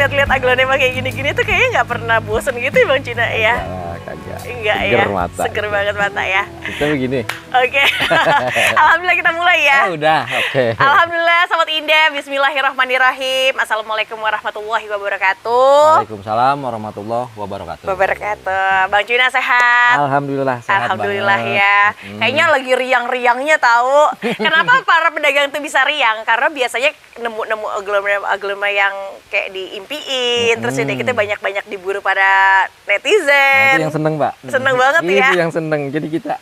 ngeliat-liat aglonema kayak gini-gini tuh kayaknya nggak pernah bosen gitu ya Bang Cina ya? Kagak. Enggak Seger ya? mata. Seger banget mata ya. Kita begini. Oke. Alhamdulillah kita mulai ya. Udah, oke. Alhamdulillah, Sobat Indah. Bismillahirrahmanirrahim. Assalamualaikum warahmatullahi wabarakatuh. Waalaikumsalam warahmatullahi wabarakatuh. Bang Cina sehat? Alhamdulillah sehat Alhamdulillah banget. ya. Kayaknya lagi riang-riangnya tahu. Kenapa para pedagang tuh bisa riang? Karena biasanya nemu aglonema yang kayak diimpiin, terus udah kita banyak-banyak diburu pada netizen. Nah, itu yang seneng, Mbak. Seneng banget ya. Itu yang seneng. Jadi kita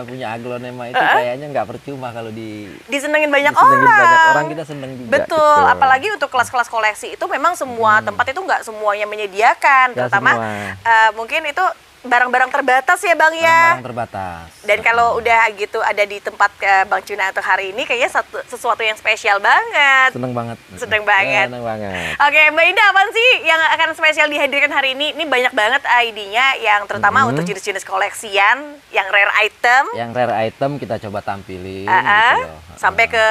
punya aglonema itu kayaknya nggak percuma kalau disenengin banyak disenengin orang. banyak orang, kita seneng juga. Betul, gitu. Apalagi untuk kelas-kelas koleksi itu memang semua tempat itu nggak semuanya menyediakan, Nggak terutama mungkin itu barang-barang terbatas ya Bang ya. Barang terbatas. Dan kalau udah gitu ada di tempat Bang Cuna untuk hari ini kayaknya sesuatu yang spesial banget. Seneng banget. Seneng banget. Seneng banget. Oke, Mbak Indah, apaan sih yang akan spesial dihadirkan hari ini? Ini banyak banget ID-nya yang terutama untuk jenis-jenis koleksian, yang rare item. Yang rare item kita coba tampilin. Gitu loh. Sampai ke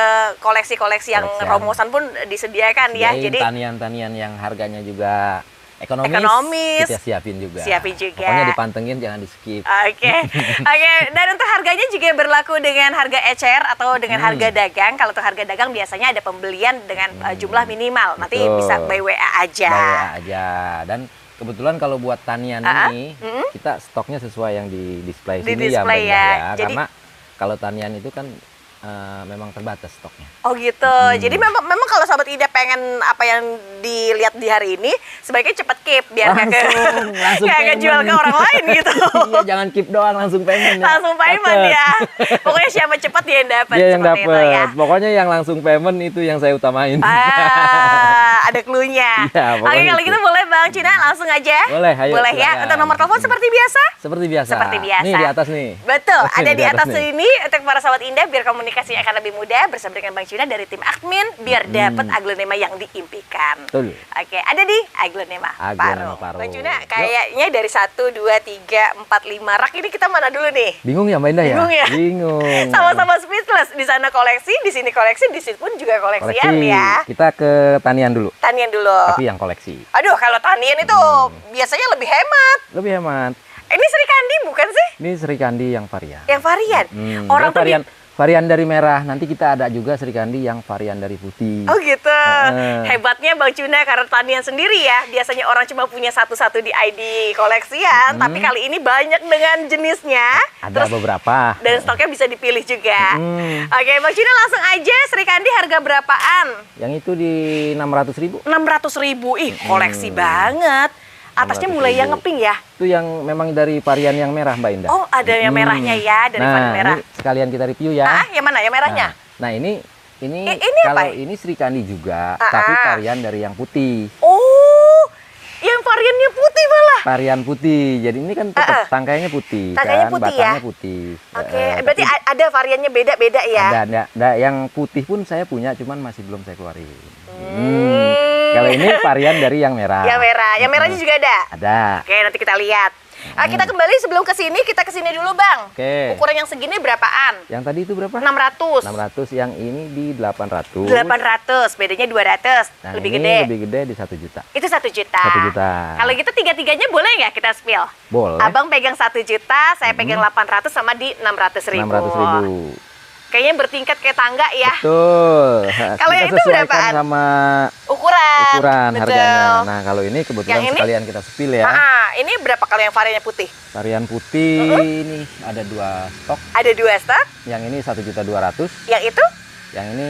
koleksi-koleksi yang romosan pun disediakan ya. Jadi tanian-tanian yang harganya juga ekonomis. Kita siapin juga. Pokoknya Pokoknya dipantengin, jangan di skip. Oke. Dan untuk harganya juga berlaku dengan harga ecer atau dengan harga dagang. Kalau untuk harga dagang biasanya ada pembelian dengan jumlah minimal. Nanti bisa by WA aja. By WA aja. Dan kebetulan kalau buat tanian ini kita stoknya sesuai yang di display sini ya. Jadi, karena kalau tanian itu kan memang terbatas stoknya. Oh gitu. Jadi memang kalau Sobat Ida pengen apa yang dilihat di hari ini, sebaiknya cepat keep biar nggak jual ke orang lain gitu. Iya, jangan keep doang, langsung payment. Langsung payment ya. Pokoknya siapa cepat dia yang dapat. Dia yang dapat. Ya. Pokoknya yang langsung payment itu yang saya utamain. Ada cluenya. Ya, oke, kalau gitu boleh Bang Cina langsung aja. Boleh, ayo. Boleh ya. Untuk nomor telepon seperti biasa? Seperti biasa. Seperti biasa. Nih di atas nih. Betul, ada di atas nih. ini untuk para Sobat Indah biar komunikasinya akan lebih mudah bersama dengan Bang Cina dari tim admin biar dapat aglonema yang diimpikan. Betul. Oke, ada di aglonema Paro. Paro. Bang Cina, kayaknya dari 1, 2, 3, 4, 5 rak ini kita mana dulu nih? Bingung ya Mbak Indah ya? Bingung ya? Bingung. Sama-sama speechless. Di sana koleksi, di sini koleksi, di sini pun juga koleksian ya. Kita ke tanian dulu. Tanian dulu. Tapi yang koleksi. Aduh, kalau tanian itu biasanya lebih hemat. Lebih hemat. Ini Sri Kandi bukan sih? Ini Sri Kandi yang varian. Yang varian? Orang tuh varian dari merah. Nanti kita ada juga Sri Kandi yang varian dari putih. Oh gitu. Hebatnya Bang Cuna karena tanian sendiri ya. Biasanya orang cuma punya satu-satu di ID koleksian. Tapi kali ini banyak dengan jenisnya. Ada beberapa. Dan stoknya bisa dipilih juga. Oke, Bang Cuna langsung aja. Sri Kandi harga berapaan? Yang itu di 600.000. 600.000. Ih, koleksi banget. Atasnya mulai yang ngeping ya? Itu yang memang dari varian yang merah Mbak Indah. Oh, ada yang merahnya ya, dari varian merah. Ini sekalian kita review ya. Yang mana? Yang merahnya? Nah, ini apa? kalau ini Sri Kandi juga, tapi varian dari yang putih. Oh, yang variannya putih malah. Varian putih. Jadi ini kan tetap tangkainya putih. Tangkainya kan? putih Batangnya ya? putih. Oke, berarti ada variannya beda-beda ya? Ada. Yang putih pun saya punya, cuman masih belum saya keluarin. Kalau ini varian dari yang merah. Yang merah. Yang merahnya juga ada? Ada. Oke, nanti kita lihat. Kita kembali sebelum ke sini, kita ke sini dulu, Bang. Oke. Ukuran yang segini berapaan? Yang tadi itu berapa? 600. 600, yang ini di 800. 800, bedanya 200. Nah, lebih ini gede. lebih gede di 1 juta. Itu 1 juta. 1 juta. Kalau gitu tiga-tiganya boleh nggak kita spill? Boleh. Abang pegang 1 juta, saya pegang 800 sama di 600.000. 600.000. Kayaknya bertingkat kayak tangga ya. Betul. Kalau yang itu berapaan? Sama ukuran betul. Harganya. Nah, kalau ini kebetulan yang ini? sekalian kita spill ya. Ini berapa kalau yang variannya putih? Varian putih ini ada 2 stok. Ada 2 stok. Yang ini 1.200.000. Yang itu? Yang ini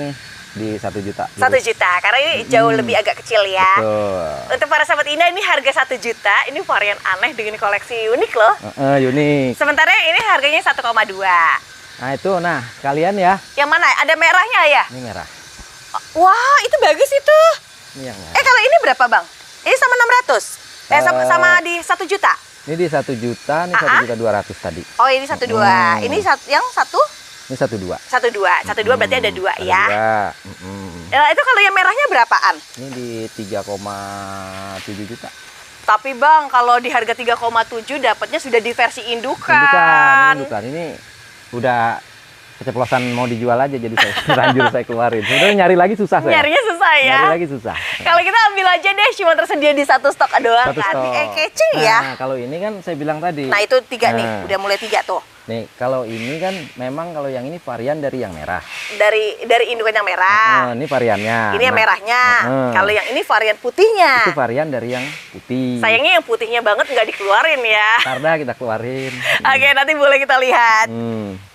di 1 juta. 1 juta, karena ini jauh lebih agak kecil ya. Betul. Untuk para sahabat Indah, ini harga 1 juta. Ini varian aneh dengan koleksi unik loh. Unik. Sementara ini harganya 1,2. Nah itu, sekalian ya. Yang mana? Ada merahnya ya? Ini merah. Wah, itu bagus itu. Ini yang merah. Kalau ini berapa Bang? Ini sama 600? sama di 1 juta? Ini di 1 juta, ini 1.200.000 tadi. Oh, ini 1,2. Ini yang satu? Ini 1,2. 1,2 berarti ada 2 ya. Itu kalau yang merahnya berapaan? Ini di 3,7 juta. Tapi Bang, kalau di harga 3,7 dapatnya sudah di versi indukan. Indukan. Ini udah keceplosan mau dijual aja jadi saya terlanjur saya keluarin. Sebenarnya nyari lagi susah saya. Nyarinya susah ya. Nyari lagi susah. Kalau kita ambil aja deh, cuma tersedia di satu stok doang Satu kan. stok. Kece ya. Nah, kalau ini kan saya bilang tadi. Nah itu 3 nih, Nah. udah mulai 3 tuh. Nih, kalau ini kan memang kalau yang ini varian dari yang merah. Dari indukan yang merah. Ini variannya. Ini yang Nah, merahnya. Heeh. Kalau yang ini varian putihnya. itu varian dari yang putih. Sayangnya yang putihnya banget nggak dikeluarin ya. Karena kita keluarin. Oke, nanti boleh kita lihat.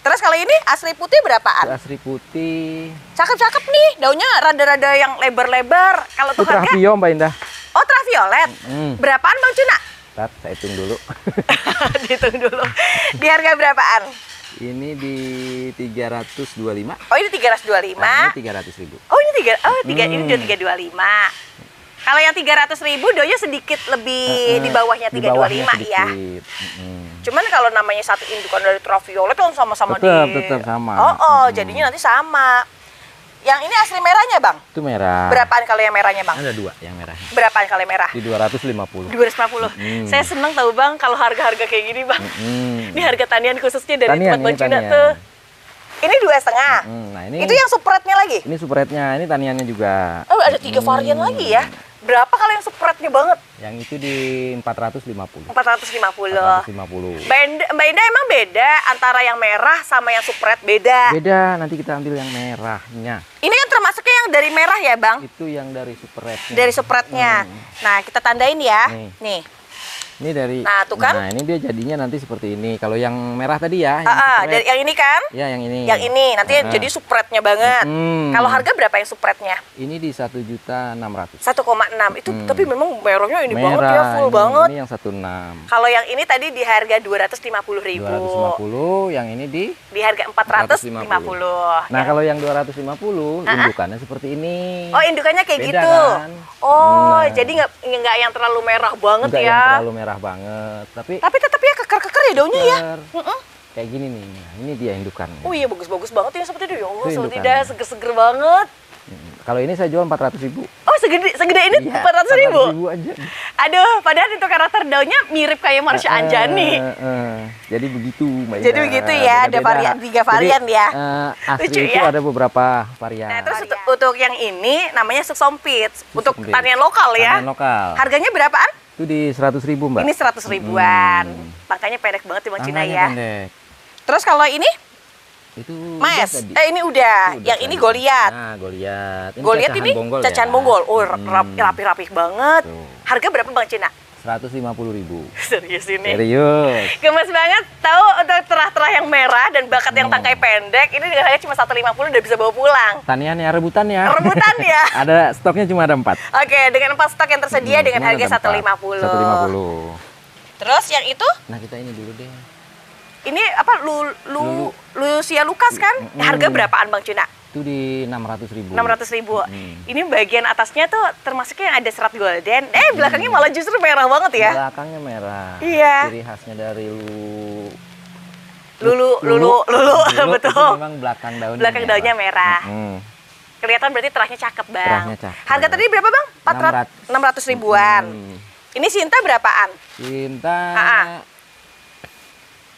Terus kalau ini asli putih berapaan? Asri putih. Cakep-cakep nih, daunnya rada-rada yang lebar-lebar. Kalau Itu untuk harga, Travio Mbak Indah. oh Traviolet. Berapaan Bang Cuna? Ntar saya hitung dulu. Dihitung dulu. Di harga berapaan? Ini di 325. Oh ini 325. Nah, ini 300.000. Oh ini ini udah 325. Kalau yang 300.000 daunnya sedikit lebih di bawahnya Di 325 bawahnya ya. sedikit. Cuman kalau namanya satu indukan dari Traviolet kan sama-sama Tetap sama. Oh, jadinya nanti sama. Yang ini asli merahnya, Bang? Itu merah. Berapaan kalau yang merahnya, Bang? Ada 2 yang merah. Berapaan kalau yang merah? Di 250. 250. Saya seneng tahu, Bang, kalau harga-harga kayak gini, Bang. Ini harga tanian khususnya dari Tanian, tempat Bang ini Cuna tanian. tuh. Ini 2,5. Nah, ini Itu yang supretnya lagi? Ini supretnya, ini taniannya juga. Oh, ada 3 varian lagi ya. Berapa kalau yang supretnya banget? Yang itu di 450. 450. 450. Mbak Indah emang beda antara yang merah sama yang supret beda. Beda, nanti kita ambil yang merahnya. Ini kan termasuknya yang dari merah ya, Bang? Itu yang dari supretnya. Dari supretnya. Nah, kita tandain ya. Nih. Ini dari. Nah, tuh kan. Nah, ini dia jadinya nanti seperti ini. Kalau yang merah tadi ya. Yang Dari yang ini kan? Ya, yang ini. Yang ini nanti jadi supretnya banget. Kalau harga berapa yang supretnya? Ini di 1.600.000. 1,6 itu tapi memang merahnya ini Merah, banget ya, full banget. Ini yang 1.6. Kalau yang ini tadi di harga 250.000. 250, yang ini di Di harga 450. Nah, kalau yang 250 indukannya seperti ini. Oh, indukannya kayak Beda gitu. kan? Oh, Nah. jadi nggak yang terlalu merah banget Enggak ya. yang terlalu merah banget, tapi Tapi tetap ya keker-keker ya daunnya ya. segar. Kayak gini nih. Nah, ini dia indukannya. Oh iya, bagus-bagus banget ya seperti itu. Ya Allah, Itu seperti indukannya. dah seger-seger banget. Kalau ini saya jual 400.000. Oh, segede ini Iya, 400.000. 400.000 aja. Aduh, padahal itu karakter daunnya mirip kayak Marsha Anjani. Jadi begitu, Mbak Jadi Ida. begitu ya, ada Beda-beda. 3 varian Jadi, ya. Asli Lucu itu ya. ada beberapa varian. Nah, terus untuk yang ini namanya Suksompiet. Untuk Suksompiet. tanian lokal ya. Tanian lokal. Harganya berapaan? Itu di 100.000, Mbak. Ini 100 ribuan. Makanya pendek banget ya Bang Cina Tangannya ya. pendek. Terus kalau ini Itu Mas, udah tadi. ini udah. Itu Yang udah ini tadi. Goliat. Nah, Goliat. Goliat cacahan ini bonggol cacahan ya. bonggol. Oh, rapi-rapi banget. Tuh. Harga berapa Bang Cina? 150.000. Serius ini. Serius. Gemes banget. Tahu untuk terah-terah yang merah dan bakat yang tangkai pendek, ini dengan harga cuma 150 udah bisa bawa pulang. Taniannya rebutan ya. Rebutan ya. Ada stoknya cuma ada 4. Oke, dengan 4 stok yang tersedia dengan Cuma harga ada 150. 150. Terus yang itu? Nah, kita ini dulu deh. Ini apa? Lucia Lucas kan? Harga berapaan Bang Cina? Itu di 600.000. 600.000. Ini bagian atasnya tuh termasuknya yang ada serat golden. Belakangnya malah justru merah banget ya. Belakangnya merah. Iya. Ciri khasnya dari Lulu, betul. Itu memang belakang daunnya. Belakang daunnya merah. Mm. Kelihatan berarti terahnya cakep, Bang. Terahnya cakep. Harga tadi berapa, Bang? 600 ribuan. Ini Sinta berapaan? Cinta.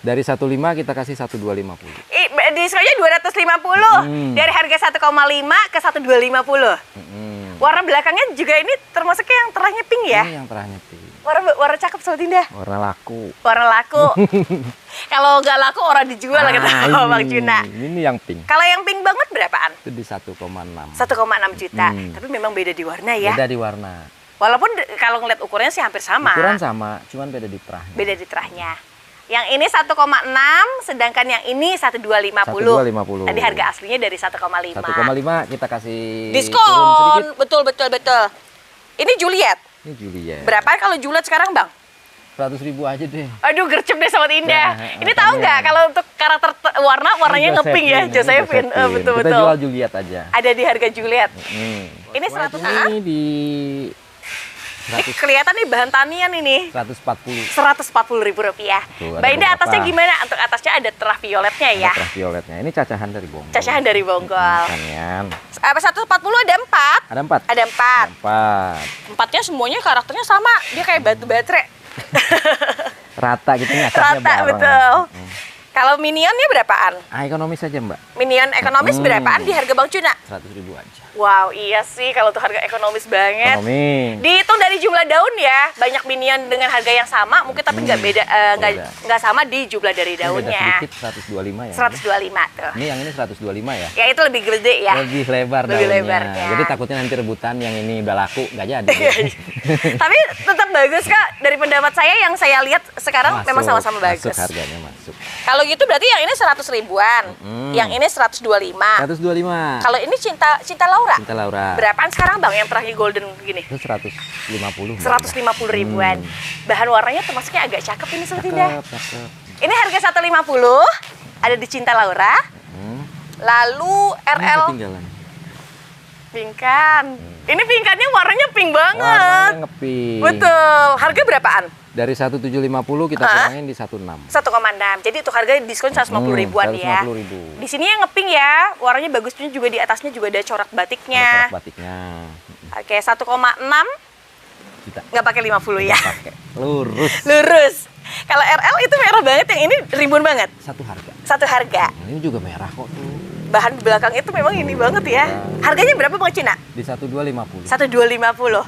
Dari 15 kita kasih 1250. Diskonnya 250. Dari harga 1,5 ke 1250. Warna belakangnya juga ini termasuk yang terahnya pink ya? Ini yang terahnya pink. Warna cakep Sobat Indah. Warna laku. Warna laku. Kalau nggak laku orang dijual kata Bang Cuna. Ini yang pink. Kalau yang pink banget berapaan? Itu di 1,6. 1,6 juta. Tapi memang beda di warna ya. Beda di warna. Walaupun kalau ngeliat ukurannya sih hampir sama. Ukuran sama, cuman beda di terahnya. Beda di terahnya. Yang ini 1,6, sedangkan yang ini 1,250. 1,250. Tadi harga aslinya dari 1,5. 1,5 kita kasih turun Diskon. sedikit. Betul. Ini Juliet. Ini Juliet. Berapa kalau Juliet sekarang, Bang? 100.000 aja deh. Aduh, gercep deh Sobat Indah. Nah, Ini tahu nggak kalau untuk karakter warnanya ngepink ya, Josephine. Kita jual Juliet aja. Ada di harga Juliet. Ini 100. Ini di Ini kelihatan nih bahan tanian ini. 140. 140.000 rupiah. Tuh, ada Mbak Indah beberapa. atasnya gimana? Untuk atasnya ada terah violetnya ya. Ada terah violetnya. Ini cacahan dari bonggol. Cacahan dari bonggol. Tanian. Apa 140 ada 4? Ada 4. Ada 4. 4. Empatnya semuanya karakternya sama. Dia kayak batu baterai. Rata gitu nih, asapnya Rata bareng. betul. Kalau minionnya berapaan? Ekonomis aja Mbak. Minion ekonomis berapaan di harga Bang Cuna? 100.000 aja. Wow, iya sih kalau tuh harga ekonomis banget. Ekonomi. Dihitung dari jumlah daun ya, banyak minion dengan harga yang sama, mungkin tapi nggak beda, nggak sama di jumlah dari Ini beda daunnya. sedikit 125 ya. 125 tuh. Ini yang ini 125 ya. Ya itu lebih gede ya. Lebih lebar Lebih daunnya. lebar, ya. Jadi takutnya nanti rebutan yang ini udah laku nggak jadi. Tapi tetap bagus Kak. Dari pendapat saya yang saya lihat sekarang Masuk, memang sama-sama bagus. Masuk harganya masuk. Kalau gitu berarti yang ini 100 ribuan, yang ini 125. 125. Kalau ini Cinta Laura. Cinta Laura. Berapaan sekarang Bang yang terakhir golden gini? Itu 150. 150 ribuan. Bahan warnanya termasuknya agak cakep ini Sobat Indah. Cakep, cakep. Ini harga 150, ada di Cinta Laura. Lalu Ini RL ketinggalan. Pinkan. Ini pinkannya warnanya pink banget. Warnanya ngepink. Betul. Harga berapaan? Dari 1750 kita kurangin di 16. 1,6. Jadi untuk harga diskon 150 ribuan ya. 150.000. Di sini yang ngepink ya. Warnanya bagusnya juga di atasnya juga ada corak Ada batiknya. corak batiknya. Oke, 1,6 Kita nggak pakai 50 ya. pakai lurus. Lurus. Kalau RL itu merah banget, yang ini rimbun banget. Satu harga. Satu harga. Ini juga merah kok tuh. Bahan belakang itu memang ini banget ya. Harganya berapa Bang Cina? Di 1250. 1,250.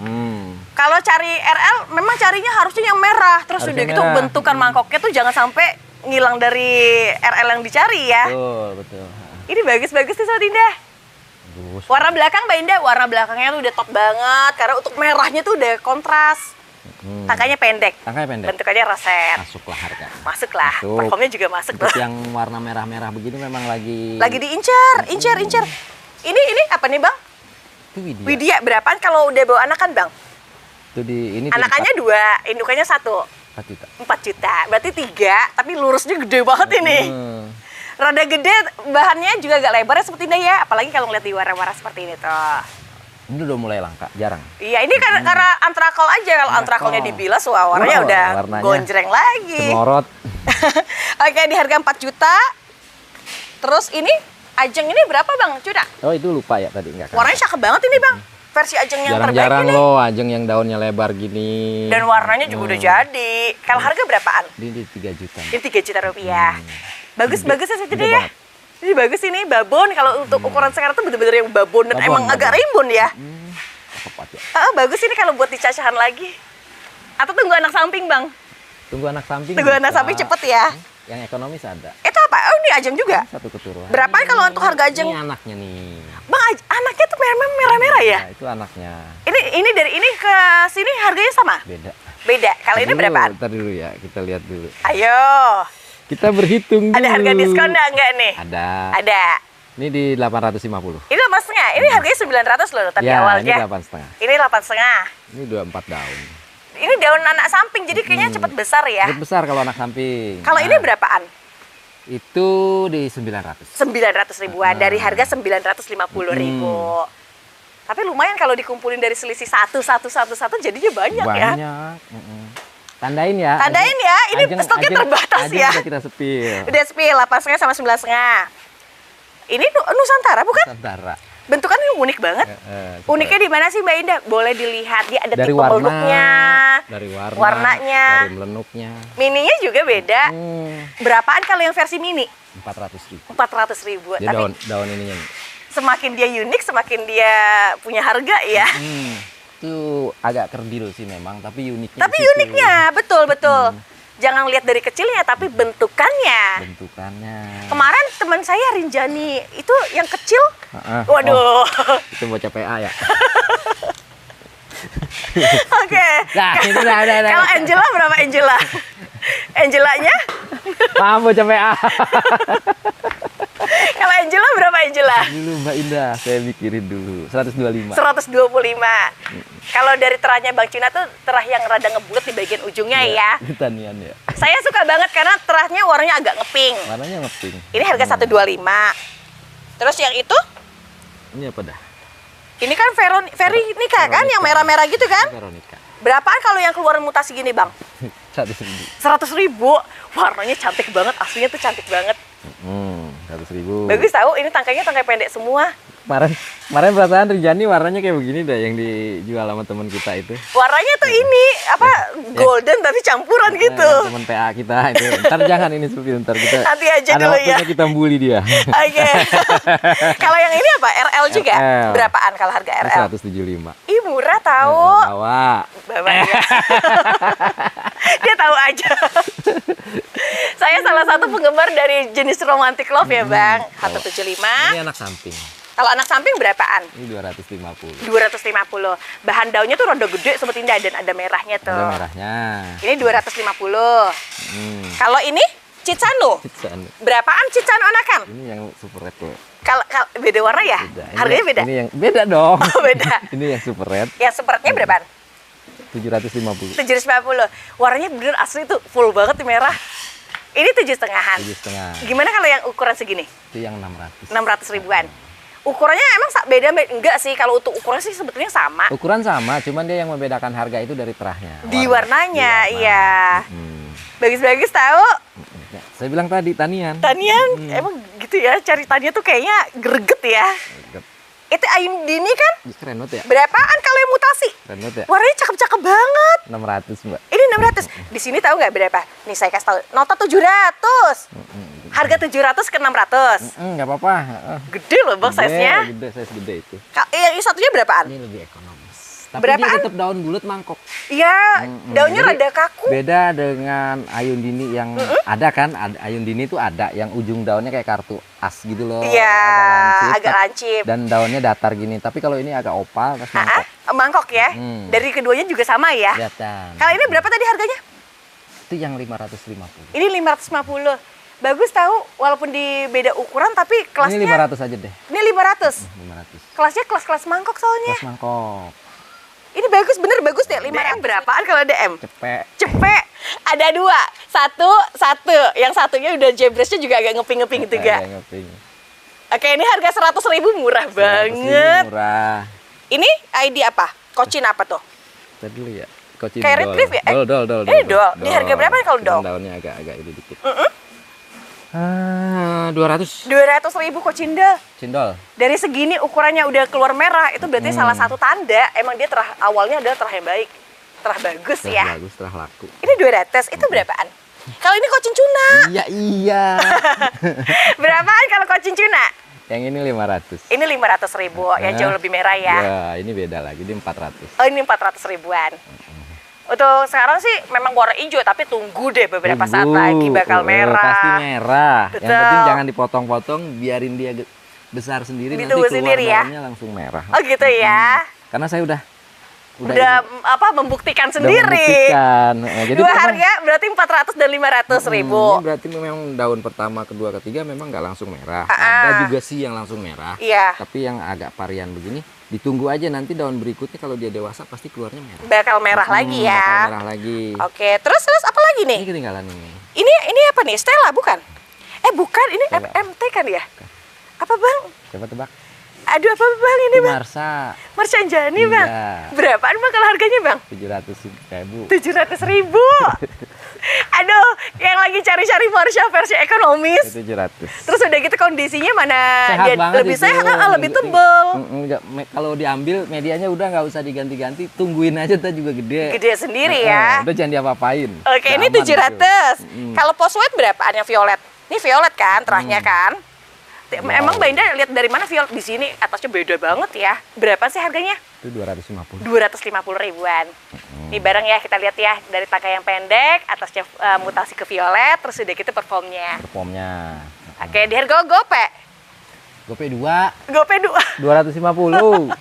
Kalau cari RL memang carinya harusnya yang merah. Terus Harusnya udah gitu merah. bentukan mangkoknya tuh jangan sampai ngilang dari RL yang dicari ya. Betul, betul. Ini bagus-bagus nih Sobat Indah. Bagus. Warna belakang Mbak Indah, warna belakangnya tuh udah top banget karena untuk merahnya tuh udah kontras. Tangkanya pendek. Tangkanya pendek. Bentukannya roset. Masuklah harga. Masuklah. Masuk. Performnya juga masuk Untuk tuh. yang warna merah-merah begini memang lagi Diincar, incar. Ini apa nih Bang? itu Widya. Widya berapaan kalau udah bawa anakan Bang? Itu di ini Anakannya 2, indukannya 1. 4 juta. 4 juta. Berarti 3, tapi lurusnya gede banget ini. Rada gede, bahannya juga agak lebar ya seperti ini ya. Apalagi kalau ngeliat di warna-warna seperti ini tuh. Ini udah mulai langka, jarang. Iya, ini karena antrakol aja. Kalau antrakolnya dibilas, wah warnanya Wow, udah warnanya gonjreng lagi. Semorot. Oke, di harga 4 juta. Terus ini, ajeng ini berapa Bang? Cuna? Oh, itu lupa ya tadi enggak. Warnanya cakep banget ini Bang. Versi ajeng yang terbaik Jarang-jarang ini. loh ajeng yang daunnya lebar gini. Dan warnanya juga udah jadi. Kalau harga berapaan? Di 3 juta. Ini 3 juta rupiah. Bagus-bagus ya Gede segede ya. banget. Ini bagus ini babon. Kalau untuk ukuran sekarang tuh bener-bener yang babon dan Babon, emang agak babon. rimbun ya. Tepat ya. Bagus ini kalau buat dicacahan lagi. Atau tunggu anak samping Bang. Tunggu anak samping. Tunggu anak bisa. samping cepet ya. Yang ekonomis ada. Itu apa? Oh ini ajeng juga. Satu keturunan. Berapaan kalau untuk harga ajeng? Ini anaknya nih. Bang anaknya tuh merah-merah ya. Nah, itu anaknya. Ini dari ini ke sini harganya sama? Beda. Beda. Kalau ini berapaan? Ntar dulu ya, kita lihat dulu. Ayo. Kita berhitung dulu. Ada harga diskon enggak nih? Ada. Ada. Ini di 850. Ini 8,5. Ini harganya 900 loh tadi Ya, awalnya. ini 8,5. Ini 8,5. Ini 24 daun. Ini daun anak samping, jadi kayaknya cepet besar ya. Cukup besar kalau anak samping. Kalau Nah, ini berapaan? Itu di 900. 900 ribuan dari harga 950 ribu. Tapi lumayan kalau dikumpulin dari selisih satu jadinya banyak ya. Banyak. Tandain ya. Tandain ya, ini stoknya terbatas ya. Udah kita sepil. Udah spill 8,5 sama 9,5. Ini Nusantara bukan? Nusantara. Bentukannya unik banget. Uniknya di mana sih Mbak Indah? Boleh dilihat, dia ada Dari tipe warna, peluknya, dari warnanya, dari melenuknya. mininya juga beda. Berapaan kalau yang versi mini? 400.000. 400 ribu. Dia Tapi daun ininya. nih. semakin dia unik, semakin dia punya harga ya. Itu agak kerdil sih memang, tapi uniknya. Tapi di situ. uniknya, betul. Jangan lihat dari kecilnya, tapi bentukannya. Bentukannya. Kemarin teman saya Rinjani itu yang kecil. Waduh. Waduh. Itu bocah PA ya. Oke. Nah, itu udah. Kalau Angela berapa Angela? Angelanya? Paham bocah PA. Kalau Angela berapa Angela? Dulu Mbak Indah, saya mikirin dulu. 125. 125. Kalau dari terahnya Bang Cina tuh terah yang rada ngebulet di bagian ujungnya ya. Itu tanian ya. Saya suka banget karena terahnya warnanya agak ngepink. Warnanya ngepink. Ini harga 125. Terus yang itu? Ini apa dah? Ini kan Veronica kan, yang merah-merah gitu kan? Veronica. Berapaan kalau yang keluaran mutasi gini Bang? 100.000. 100.000. Warnanya cantik banget, aslinya tuh cantik banget. 100.000. Bagus tahu, ini tangkainya tangkai pendek semua. Kemarin perasaan Rinjani warnanya kayak begini deh yang dijual sama teman kita itu. Warnanya tuh ini apa golden tapi campuran gitu. Teman PA kita itu. Ntar jangan ini Supil, ntar kita Nanti aja ada dulu ya. waktunya kita bully dia. Oke. Kalau yang ini apa? RL juga? RL. Berapaan kalau harga RL? 175. Ih murah tahu. Bawa. Bapak dia. Dia tahu aja. Saya salah satu penggemar dari jenis romantic love ya Bang. 175. Ini anak samping. Kalau anak samping berapaan? Ini 250. 250. Bahan daunnya tuh rada gede seperti ini dan ada merahnya tuh. Ada merahnya. Ini 250. Kalau ini Cicano. Cicano. Berapaan Cicano anakan? Ini yang super red tuh. Kalau beda warna ya? Beda. Harganya beda? Ini yang beda dong. Oh, beda. Ini yang super red. Ya sepertinya berapaan? 750. 750. Warnanya bener asli tuh full banget nih merah. Ini 7,5-an. 7,5. Gimana kalau yang ukuran segini? Itu yang 600. 600 ribuan. Ukurannya emang beda? Enggak sih, kalau untuk ukuran sih sebetulnya sama. Ukuran sama, cuman dia yang membedakan harga itu dari terahnya. Di warnanya, Di warna. iya. Bagus-bagus tahu. Ya, saya bilang tadi tanian. Tanian, emang gitu ya, cari tanian tuh kayaknya greget ya. Itu ayam dini kan? Keren banget ya. Berapaan kalau yang mutasi? Keren banget ya. Warnanya cakep-cakep banget. 600 Mbak. Ini 600. Di sini tahu nggak berapa? Nih saya kasih tahu. Nota 700. Harga 700 ke 600. Nggak apa-apa. Gede loh Bang size-nya. Gede, size gede itu. Yang satunya berapaan? Ini lebih ekonomis. Tapi Berapaan? dia tetap daun bulat mangkok. Iya, daunnya Jadi, rada kaku. Beda dengan ayun dini yang ada kan, ayun dini itu ada yang ujung daunnya kayak kartu as gitu loh. Iya, agak agak lancip. Dan daunnya datar gini. Tapi kalau ini agak opal, terus mangkok. Mangkok ya? Dari keduanya juga sama ya? Kelihatan. Kalau ini berapa tadi harganya? Itu yang 550. Ini 550. Bagus tahu, walaupun di beda ukuran tapi kelasnya. Ini 500 aja deh. Ini 500. 500. Kelasnya kelas-kelas mangkok soalnya. Kelas mangkok. Ini bagus, bener bagus deh. 5M berapaan kalau DM? Cepet. Cepet. Ada dua. Satu. Yang satunya udah jebresnya juga agak ngeping-ngeping gitu ga? Agak ngeping. Oke, ini harga 100.000 murah 100.000 banget. murah. Ini ID apa? Kocin apa tuh? Kita dulu ya. Kocin Kayak dol. retrieve ya? Dol. Ini dol. Di harga berapa kalau dol? Daunnya agak ini dikit. 200. 200.000 Kocinda. Cindol. Dari segini ukurannya udah keluar merah, itu berarti salah satu tanda emang dia awalnya adalah terah yang baik. Terah bagus Terah ya. bagus, terah laku. Ini 200, itu berapaan? Kalau ini kocin cuna. Iya. Berapaan kalau kocin cuna? Yang ini 500. Ini 500.000, yang jauh lebih merah ya. Ya, ini beda lagi, ini 400. Oh, ini 400 ribuan. Untuk sekarang sih memang warna hijau, tapi tunggu deh beberapa saat lagi bakal merah. Pasti merah. Betul. Yang penting jangan dipotong-potong, biarin dia besar sendiri, Ditunggu nanti keluar sendiri ya? daunnya langsung merah. Oh gitu ya. Karena saya udah membuktikan udah sendiri. membuktikan. Jadi Dua memang- harga berarti 400 dan 500.000. Ini berarti memang daun pertama, kedua, ketiga memang nggak langsung merah. Ada juga sih yang langsung merah. Iya. Tapi yang agak varian begini, ditunggu aja nanti daun berikutnya kalau dia dewasa pasti keluarnya merah. Bakal merah lagi ya. Bakal merah lagi. Oke, terus apa lagi nih? Ini ketinggalan ini. Ini apa nih? Stella bukan? Bukan, ini Stella. MT kan ya? Apa Bang? Coba tebak. Aduh, apa Bang ini Bang? Marsa Marsanjani Iya. Bang? Berapaan Bang kalau harganya Bang? 700.000. 700.000. Aduh, yang lagi cari-cari Marsha versi ekonomis. 700. Terus udah gitu kondisinya mana Sehat dia banget lebih itu. sehat, lebih tebel. Kalau diambil medianya udah nggak usah diganti-ganti, tungguin aja tuh juga gede. Gede sendiri ya. Udah jangan diapa-apain. Oke, Udah ini aman 700. itu. Kalau post white berapaan yang violet? Ini violet kan, terahnya kan? Emang Mbak Indah lihat dari mana violet di sini? Atasnya beda banget ya. Berapa sih harganya? Itu 250. 250 ribuan. Ini barang ya, kita lihat ya dari tangkai yang pendek, atasnya mutasi ke violet, terus udah gitu performnya. Performnya. Oke, di harga gope. Gope 2, Gope 2. 250.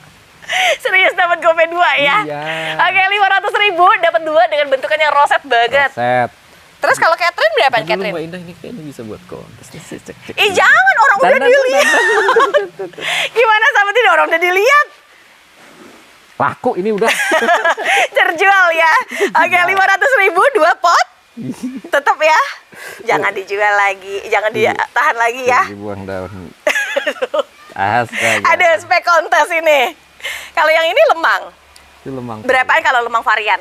Serius dapat gope 2 ya? Iya. Oke, 500.000 dapat 2 dengan bentukannya roset banget. Set. Terus kalau Catherine berapa Dulu Catherine? Mbak Indah ini kayaknya bisa buat kontes. Cek. Jangan, orang udah Dandan, dilihat. Gimana sama tidak, orang udah dilihat. Laku ini udah. Terjual ya. Oke, 500.000 2 pot. Tetap ya. Jangan dijual lagi, jangan ditahan lagi ya. Dibuang daun. Astaga. Ada spek kontes ini. Kalau yang ini lemang. Itu lemang. Berapaan kalau lemang varian?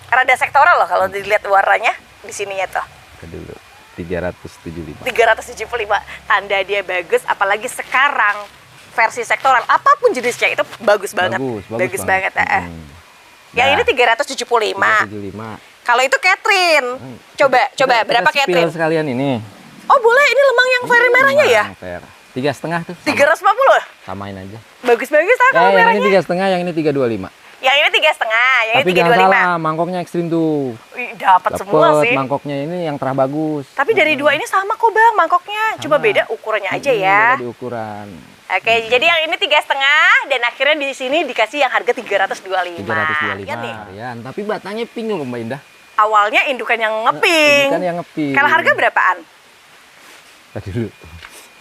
Rada sektoral loh kalau dilihat warnanya di sininya tuh. Dulu 375. 375. Tanda dia bagus, apalagi sekarang versi sektoral, apapun jenisnya itu bagus banget. Bagus banget. Yang ini 375. 375. Kalau itu Catherine. Coba berapa Kita Catherine? spill sekalian ini. Oh boleh, ini lemang yang very merahnya ya? Fair. 3,5 tuh. 350. Samain aja. Bagus-bagus kalau Yang ini merahnya. 3,5, yang ini 325. Yang ini 3,5, yang Tapi ini jangan 325. salah, mangkoknya ekstrim tuh. Wih, dapat semua sih. Mangkoknya ini yang terah bagus. Tapi dari dua ini sama kok bang mangkoknya, cuma Sama. beda ukurannya aja ya. Beda di ukuran. Oke, jadi yang ini 3,5 dan akhirnya di sini dikasih yang harga 325. 325 Iya nih. varian, tapi batangnya pink loh Mbak Indah. Awalnya indukan yang ngeping. Indukan yang ngeping. Kalau harga berapaan? Tadi dulu.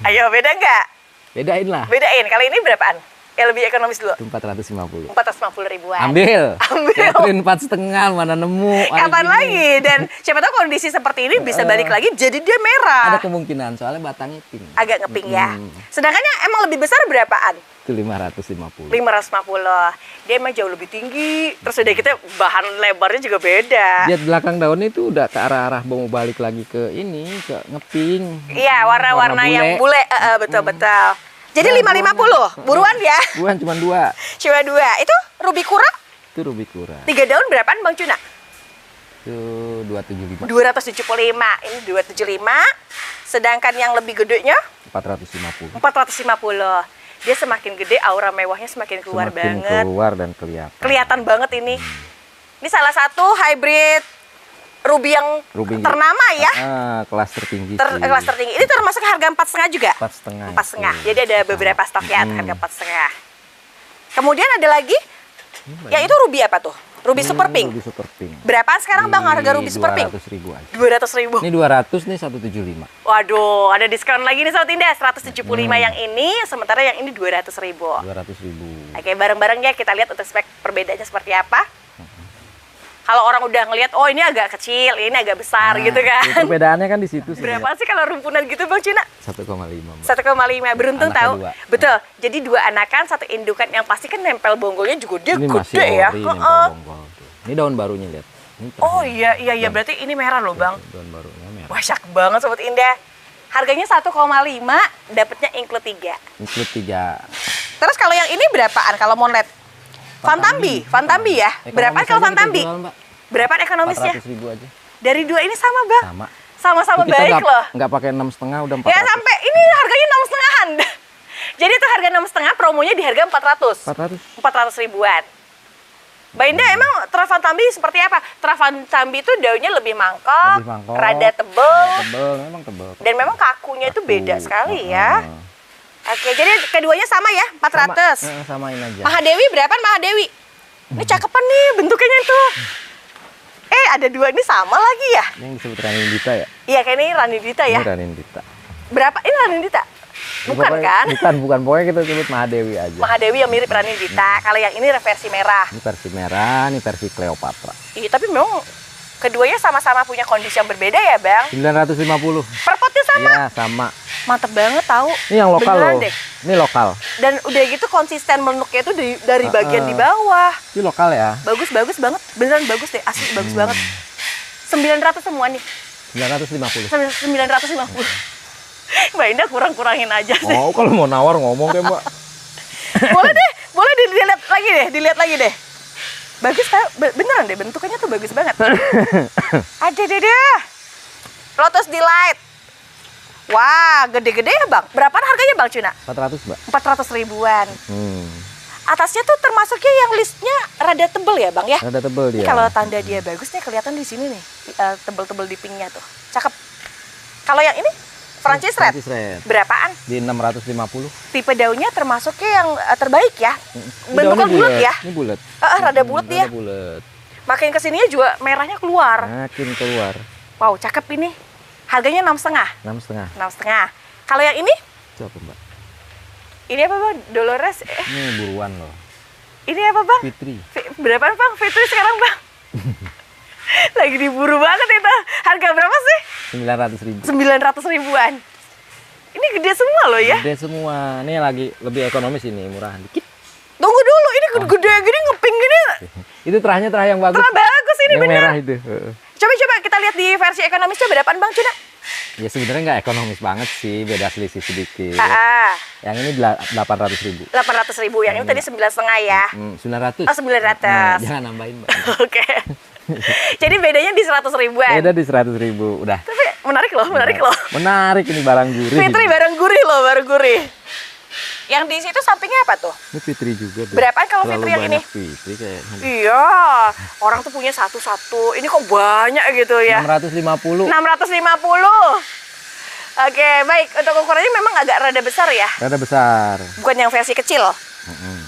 Ayo beda nggak? Bedain lah. Bedain. Kalau ini berapaan? Yang lebih ekonomis dulu. Itu 450. 450 ribuan. Ambil. Ambil. Catherine 4,5 mana nemu. hari Kapan gini. lagi? Dan siapa tahu kondisi seperti ini bisa balik lagi jadi dia merah. Ada kemungkinan soalnya batangnya pink. Agak ngeping ya. Sedangkan yang emang lebih besar berapaan? Itu 550. 550. Dia emang jauh lebih tinggi. Terus udah kita bahan lebarnya juga beda. Lihat belakang daunnya itu udah ke arah-arah mau balik lagi ke ini, ke ngeping. Iya, warna-warna Warna yang bule. Betul-betul. Jadi Ya, 550. Buruan ya. Bukan cuma 2. Cuma 2. Itu ruby kurang Itu ruby kurang. 3 daun berapaan Bang Cuna? Itu 275. 275. Ini 275. Sedangkan yang lebih gedenya 450. 450. Dia semakin gede, aura mewahnya semakin keluar Semakin banget. keluar dan kelihatan. Kelihatan banget ini. Ini salah satu hybrid ruby yang Ruby ternama ya. Kelas tertinggi. Kelas tertinggi. Ini termasuk harga 4,5 juga? 4,5. 4,5. Jadi ada beberapa stok ya harga 4,5. Kemudian ada lagi, yang itu ruby apa tuh? Ruby super pink. Ruby super pink. Berapaan sekarang bang harga ruby super pink? 200.000 aja. 200.000. Ini 200 nih 175. Waduh, ada diskon lagi nih Sobat Indah. 175 yang ini, sementara yang ini 200.000. 200.000. Oke, bareng-bareng ya kita lihat untuk spek perbedaannya seperti apa. Kalau orang udah ngelihat, oh ini agak kecil, ini agak besar gitu kan. Perbedaannya kan di situ sih. Berapa sih kalau rumpunan gitu Bang Cina? 1,5. Mbak. 1,5. Beruntung Anaknya tahu. 2. Betul. Jadi 2 anakan, 1 indukan yang pasti kan nempel bonggolnya juga dia Ini masih gede ya. ori, nempel bonggol tuh. Ini daun barunya lihat. Ini Oh iya, berarti ini merah loh Bang. daun barunya merah. Wah, syak banget Sobat Indah. Harganya 1,5, dapatnya include 3. Include 3. Terus kalau yang ini berapaan kalau monet? Fantambi ya? Berapaan kalau Fantambi? Berapaan ekonomisnya? 400.000 aja. Dari 2 ini sama Bang. Sama. Sama-sama Kita baik loh. nggak pakai 6,5 udah 400. Ya sampai ini harganya 6,5-an. Jadi itu harga 6,5, promonya di harga 400. 400 ribuan. Mbak Indah, emang Travantambi seperti apa? Travantambi itu daunnya lebih mangkok, rada tebel, Memang tebel. dan memang kakunya itu beda sekali ya. Oke, jadi keduanya sama ya, 400. Samain aja. Mahadewi berapaan Mahadewi? Ini cakepan nih bentuknya itu. Ada 2 ini sama lagi ya? Yang disebut Ranindita ya? Iya, kayak ini Ranindita ya. Ini Ranindita. Berapa? Ini Ranindita? Bukan Pokoknya, kan? Bukan. Pokoknya kita sebut Mahadewi aja. Mahadewi yang mirip Ranindita. Kalau yang ini versi merah. Ini versi merah, ini versi Cleopatra. Iya, tapi memang keduanya sama-sama punya kondisi yang berbeda ya, Bang? 950. Per potnya sama? Iya, sama. Mantep banget tahu. Ini yang lokal Beneran loh. deh. Ini lokal. Dan udah gitu konsisten meluknya itu dari bagian di bawah. Ini lokal ya. Bagus banget. Beneran bagus deh, asli bagus banget. 900 semua nih. 950. 950. Mbak Indah kurang-kurangin aja sih. Oh, kalau mau nawar ngomong deh, Mbak. boleh dilihat lagi deh. Bagus tau, beneran deh bentukannya tuh bagus banget. Ada deh. Lotus Delight. Wah, gede-gede ya Bang. Berapaan harganya Bang Cuna? 400, Mbak. 400 ribuan. Hmm. Atasnya tuh termasuknya yang listnya rada tebel ya Bang ya? Ada tebel Ini dia. kalau tanda dia bagus nih kelihatan di sini nih. Tebel-tebel di pinknya tuh. Cakep. Kalau yang ini Francis Red. Francis Red. Berapaan? Di 650. Tipe daunnya termasuknya yang terbaik ya. Ini Bentuknya daunnya bulat ya. Ini bulat. Rada bulat dia. Rada bulat. Makin kesininya juga merahnya keluar. Makin keluar. Wow, cakep ini. Harganya 6,5. 6,5. 6,5. Kalau yang ini? Itu apa, Mbak? Ini apa Bang? Dolores? Ini buruan loh. Ini apa Bang? Fitri. Berapaan Bang? Fitri sekarang Bang? Lagi diburu banget itu. Harga berapa sih? 900.000. 900 ribuan. Ini gede semua loh ya. Gede semua. Ini lagi lebih ekonomis ini, murahan dikit. Tunggu dulu, ini gede gini ngeping gini. Itu terahnya terah yang bagus. Terah bagus ini yang bener. merah itu. Coba kita lihat di versi ekonomisnya berapaan Bang Cuna? Ya sebenarnya nggak ekonomis banget sih, beda selisih sedikit. Yang ini 800.000. 800.000, yang ini tadi 9,5 ya. 900. Oh 900. Jangan nambahin, Mbak. Oke. Jadi bedanya di 100.000-an. Beda di 100.000, udah. Tapi menarik loh. Menarik ini barang gurih. Fitri barang gurih loh, barang gurih. Yang di situ sampingnya apa tuh? Ini Fitri juga deh. Berapaan kalau Terlalu Fitri yang ini? banyak Fitri kayaknya. Iya, orang tuh punya satu-satu. Ini kok banyak gitu ya? 650. 650. Oke, baik. Untuk ukurannya memang agak rada besar ya? Rada besar. Bukan yang versi kecil.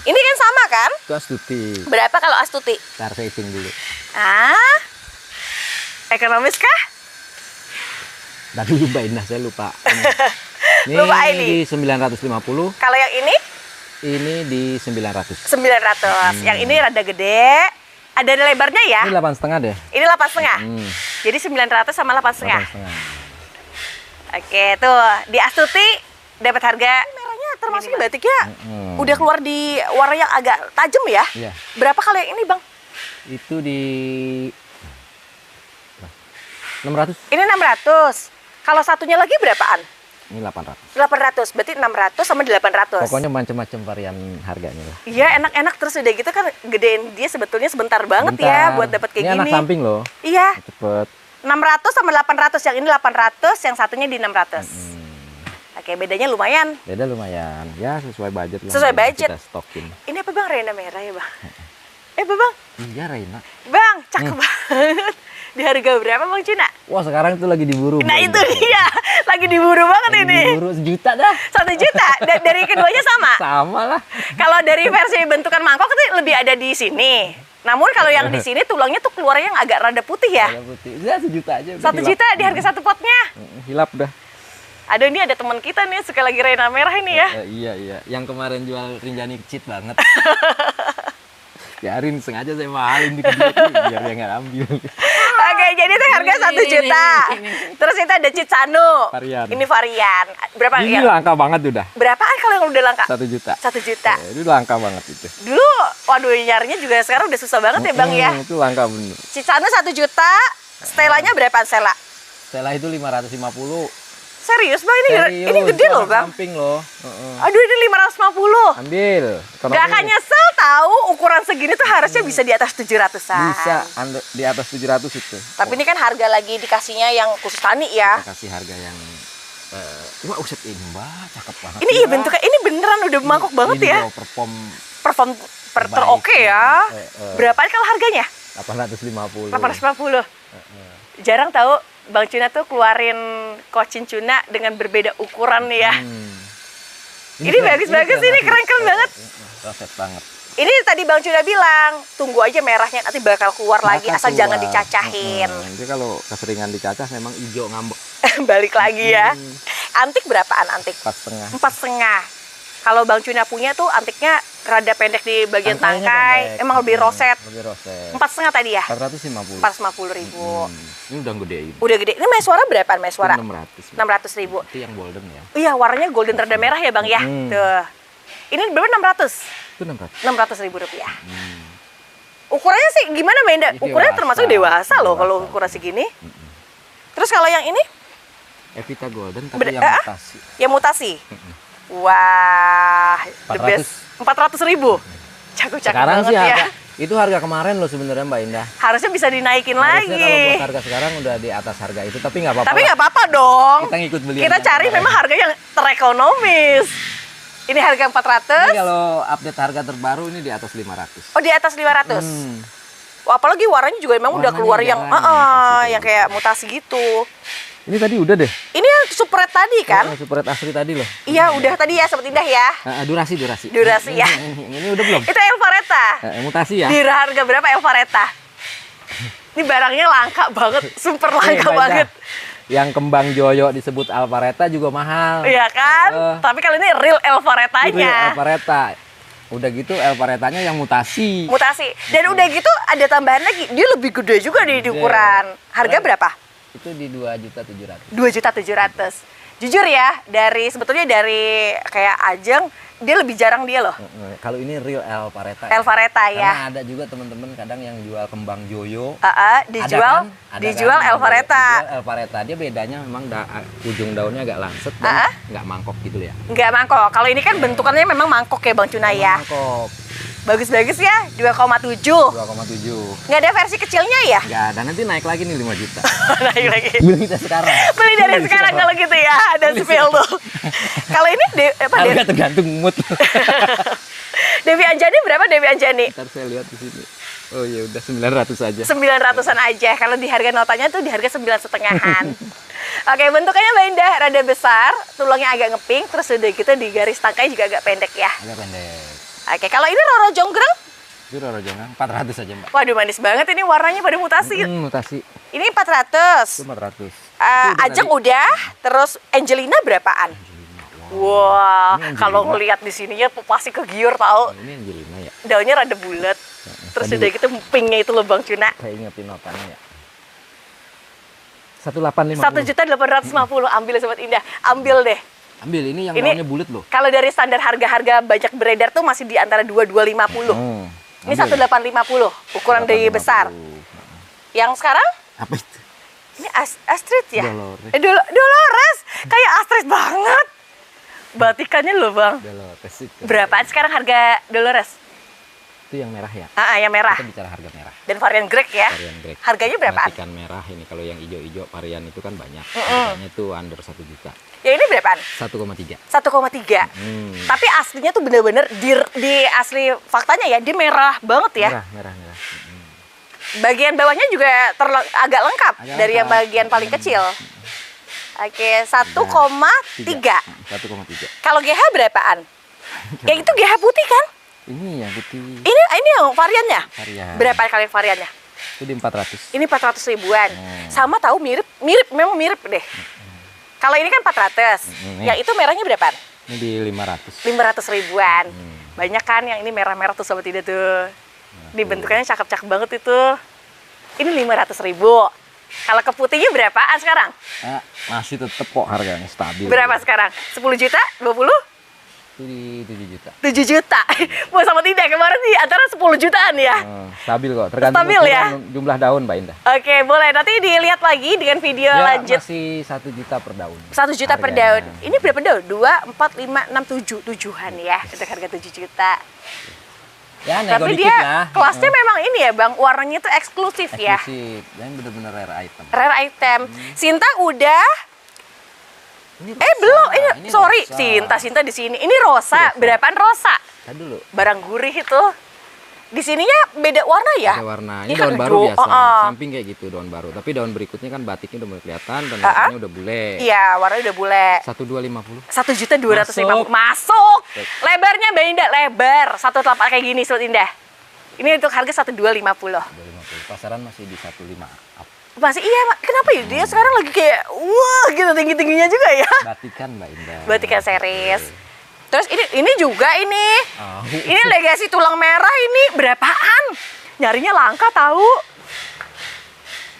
Ini kan sama kan? Itu Astuti. Berapa kalau Astuti? Ntar saya hitung dulu. Ekonomis kah? Dah dulu Mbak Indah, saya lupa. Ini Lupa ini. di 950. Kalau yang ini? Ini di 900. 900. Yang ini rada gede. Ada lebarnya ya? Ini 8,5 deh. Ini 8,5. Jadi 900 sama 8,5. 8,5. Oke, tuh di Astuti dapat harga merahnya termasuk batiknya udah keluar di warna yang agak tajam ya? Iya. Berapa kalau yang ini, Bang? Itu di 600. Ini 600. Kalau satunya lagi berapaan? Ini 800. 800. Berarti 600 sama 800. Pokoknya macam-macam varian harganya lah. Iya, enak-enak terus udah gitu kan gedein dia sebetulnya sebentar banget ya buat dapat kayak ini gini. Anak samping loh. Iya. Cepet. 600 sama 800. Yang ini 800, yang satunya di 600. Oke, bedanya lumayan. Beda lumayan. Ya sesuai budget lah. Sesuai budget. Kita stokin. Ini apa Bang? Reina merah ya Bang? Apa Bang? Iya Reina. Bang, cakep banget. Di harga berapa Bang Cina? Wah sekarang itu lagi diburu. Nah itu dia, lagi diburu banget lagi ini. Diburu 1 juta dah. 1 juta. Dari keduanya sama? Sama lah. Kalau dari versi bentukan mangkok itu lebih ada di sini. Namun kalau yang di sini tulangnya tuh keluarnya yang agak rada putih ya. Rada putih. Ya 1 juta aja. 1 juta di harga satu potnya. Hilap dah. Ini ada teman kita nih suka lagi Reina merah ini ya. Iya. Yang kemarin jual Rinjani cheat banget. Biarin sengaja saya mahalin di kedua biar dia nggak ambil. Oke, jadi itu harga 1 juta. Terus itu ada Citsano. Varian. Ini varian. Berapa Ini ya? langka banget udah. Berapaan kalau yang udah langka? 1 juta. 1 juta. Itu langka banget itu. Dulu, waduh nyarinya juga sekarang udah susah banget ya Bang ya. Itu langka bener. Citsano 1 juta. Stelanya berapaan Stella? Setelah itu 550. Serius Bang, ini gede loh Bang. Samping loh. Aduh ini 550. Ambil. Gak akan nyesel tahu ukuran segini tuh harusnya bisa di atas 700-an. Bisa di atas 700 itu. Tapi ini kan harga lagi dikasihnya yang khusus tani ya. Kita kasih harga yang wah uset ini Mbak, cakep banget. Ini iya bentuknya, ini beneran udah mangkok banget ini ya. Loh, Perform teroke ya. Berapaan kalau harganya? 850. 850. Jarang tahu Bang Cuna tuh keluarin kocin Cuna dengan berbeda ukuran ya. Ini bagus-bagus, ini keren-keren banget. Proses banget. Ini tadi Bang Cuna bilang, tunggu aja merahnya nanti bakal keluar lagi, asal jangan dicacahin. Nanti kalau keseringan dicacah memang hijau ngambek. Balik lagi ya. Antik berapaan antik? 4,5. 4,5. Kalau Bang Cuna punya tuh antiknya rada pendek di bagian tangkai, emang lebih roset. Lebih roset. 4,5 tadi ya? 450. 450.000. Ini udah gede ini. Udah gede. Ini Meswara berapaan Meswara? 600. 600.000. Itu yang golden ya. Iya, warnanya golden rada merah ya Bang ya. Tuh. Ini berapa 600? Itu 600. 600.000 rupiah. Ukurannya sih gimana Mbak Indah? Ukurannya termasuk dewasa loh kalau ukuran segini. Terus kalau yang ini? Evita Golden tapi yang mutasi. Yang mutasi? Wah, the 400. best. 400.000. Cakep-cakep Sekarang banget sih ya. itu harga kemarin loh sebenarnya Mbak Indah. Harusnya bisa dinaikin Harusnya lagi. kalau buat harga sekarang udah di atas harga itu, tapi nggak apa-apa. Tapi nggak apa-apa dong. Kita ngikut beli. Kita cari memang harga yang terekonomis. Ini harga 400. Ini kalau update harga terbaru ini di atas 500. Oh, di atas 500. Wah, apalagi warnanya juga memang udah keluar yang yang kayak mutasi gitu. Ini tadi udah deh. Ini yang super red tadi kan? Super red asli tadi loh. Iya, udah tadi ya, Sobat Indah ya. Durasi. Durasi ya. Ini udah belum? Itu Elvareta. Mutasi ya. Di harga berapa Elvareta? Ini barangnya langka banget, super langka banget. Yang kembang joyo disebut Alvareta juga mahal. Iya kan? Tapi kalau ini real Elvaretanya. Real Alvareta. Udah gitu Elvaretanya yang mutasi. Dan udah gitu ada tambahan lagi. Dia lebih gede juga di ukuran. Harga berapa? Itu di 2.700.000. 2.700.000. Jujur ya, sebetulnya dari kayak Ajeng dia lebih jarang dia loh. Kalau ini real Elvareta. Elvareta ya. Karena ada juga teman-teman kadang yang jual kembang Joyo. Dijual dijual Elvareta. Dijual Elvareta. Dia bedanya memang ujung daunnya agak lancet dan nggak mangkok gitu ya. Nggak mangkok. Kalau ini kan bentukannya memang mangkok ya Bang Cuna ya. Mangkok. Bagus-bagus ya, 2,7. 2,7. Nggak ada versi kecilnya ya? Nggak ada, nanti naik lagi nih 5 juta. Naik lagi. Beli kita sekarang. Beli dari sekarang kalau gitu ya, ada spill tuh. Kalau ini Harga tergantung mood. Dewi Anjani berapa Dewi Anjani? Ntar saya lihat di sini. Oh ya udah 900 aja. 900-an aja. Kalau di harga notanya tuh di harga 9,5-an. Oke, bentukannya Mbak Indah rada besar, tulangnya agak ngeping, terus udah gitu di garis tangkainya juga agak pendek ya. Agak pendek. Oke, kalau ini Roro Jonggrang? Itu Roro Jonggrang 400 aja, Mbak. Waduh, manis banget ini warnanya pada mutasi. Mutasi. Ini 400. Itu 400. Ajeng udah, terus Angelina berapaan? Wah, kalau ngelihat di sininya pasti kegiur tahu. Ini Angelina ya. Daunnya rada bulat. Terus udah gitu pinknya itu loh Bang Cuna. Saya ingetin notanya ya. 1850. 1.850. Ambil ya, Sobat Indah. Ambil deh. Ambil ini yang daunnya bulat loh. Kalau dari standar harga-harga banyak beredar tuh masih di antara 2250. Ini 1850, ukuran dari besar. Yang sekarang? Apa itu? Ini Astrid ya? Dolores. Dolores. Kayak Astrid banget. Batikannya loh, Bang. Dolores itu. Berapaan sekarang harga Dolores? Itu yang merah ya? Yang merah. Kita bicara harga merah. Dan varian Greg ya? Varian Greg. Harganya berapaan? Batikan merah ini kalau yang hijau-hijau varian itu kan banyak. Harganya itu under 1 juta. Ya ini berapaan? 1,3. 1,3. Tapi aslinya tuh bener-bener di asli faktanya ya, dia merah banget ya. Merah. Bagian bawahnya juga agak lengkap dari yang bagian paling kecil. Oke, 1,3. 1,3. Kalau GH berapaan? Kayak itu GH putih kan? Ini yang putih. Ini yang variannya? Varian. Berapa kali variannya? Itu di 400. Ini 400 ribuan. Sama tahu mirip, memang mirip deh. Kalau ini kan 400. Yang itu merahnya berapaan? Ini di 500. 500 ribuan. Banyak kan yang ini merah-merah tuh Sobat Indah tuh. Dibentukannya cakep-cakep banget itu. Ini 500 ribu. Kalau ke putihnya berapaan sekarang? Masih tetap kok harganya stabil. Berapa sekarang? 10 juta? 20? Itu di 7 juta. 7 juta. Mau sama tidak kemarin di antara 10 jutaan ya? Stabil kok, tergantung Stabil ya? jumlah daun Mbak Indah. Oke, boleh. Nanti dilihat lagi dengan video lanjut. Masih 1 juta per daun. 1 juta per daun. Ini berapa daun? 2, 4, 5, 6, 7. Tujuhan ya. Itu harga 7 juta. Ya, nego Tapi dikit dia lah. kelasnya memang ini ya Bang, warnanya itu eksklusif ya. Eksklusif, dan bener-bener rare item. Rare item. Sinta udah. Belum. Ini sorry, rosa. Sinta di sini. Ini rosa. Berapaan rosa? Tadi dulu. Barang gurih itu. Di sininya beda warna ya? Beda warna. Ini Ini kan daun baru hijau. biasa. Samping kayak gitu daun baru. Tapi daun berikutnya kan batiknya udah mulai kelihatan dan warnanya udah bule. Iya, warnanya udah bule. 1.250. 1.250. Masuk. Lebarnya Mbak Indah, lebar. 1 telapak kayak gini Sobat Indah. Ini untuk harga 1.250. 250. Pasaran masih di 1.5 up. Masih iya, Mak. Kenapa ya? Dia sekarang lagi kayak wah gitu tinggi-tingginya juga ya. Batikan Mbak Indah. Batikan series. Terus ini juga ini. Oh. Ini legasi tulang merah ini berapaan? Nyarinya langka tahu.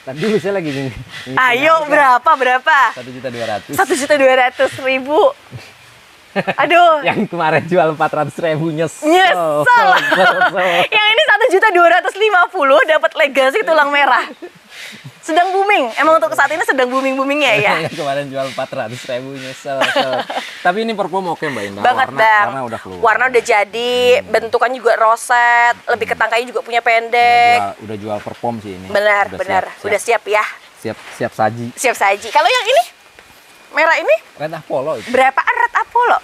Tadi dulu saya lagi nih. Ayo berapa? 1.200.000. 1.200.000. Aduh. Yang kemarin jual 400.000 nyesel. Yang ini 1.250.000 dapat legasi tulang merah. Sedang booming. Emang untuk saat ini sedang booming-boomingnya ya. Yang kemarin jual 400.000 nyesel. Tapi ini perform oke Mbak Indah. Banget Bang. Warna udah keluar. Warna udah jadi, bentukan juga roset, lebih ke tangkainya juga punya pendek. Udah jual perform sih ini. Benar. Siap. Udah siap ya. Siap saji. Siap saji. Kalau yang ini merah ini Red Apollo itu. berapaan Red Apollo?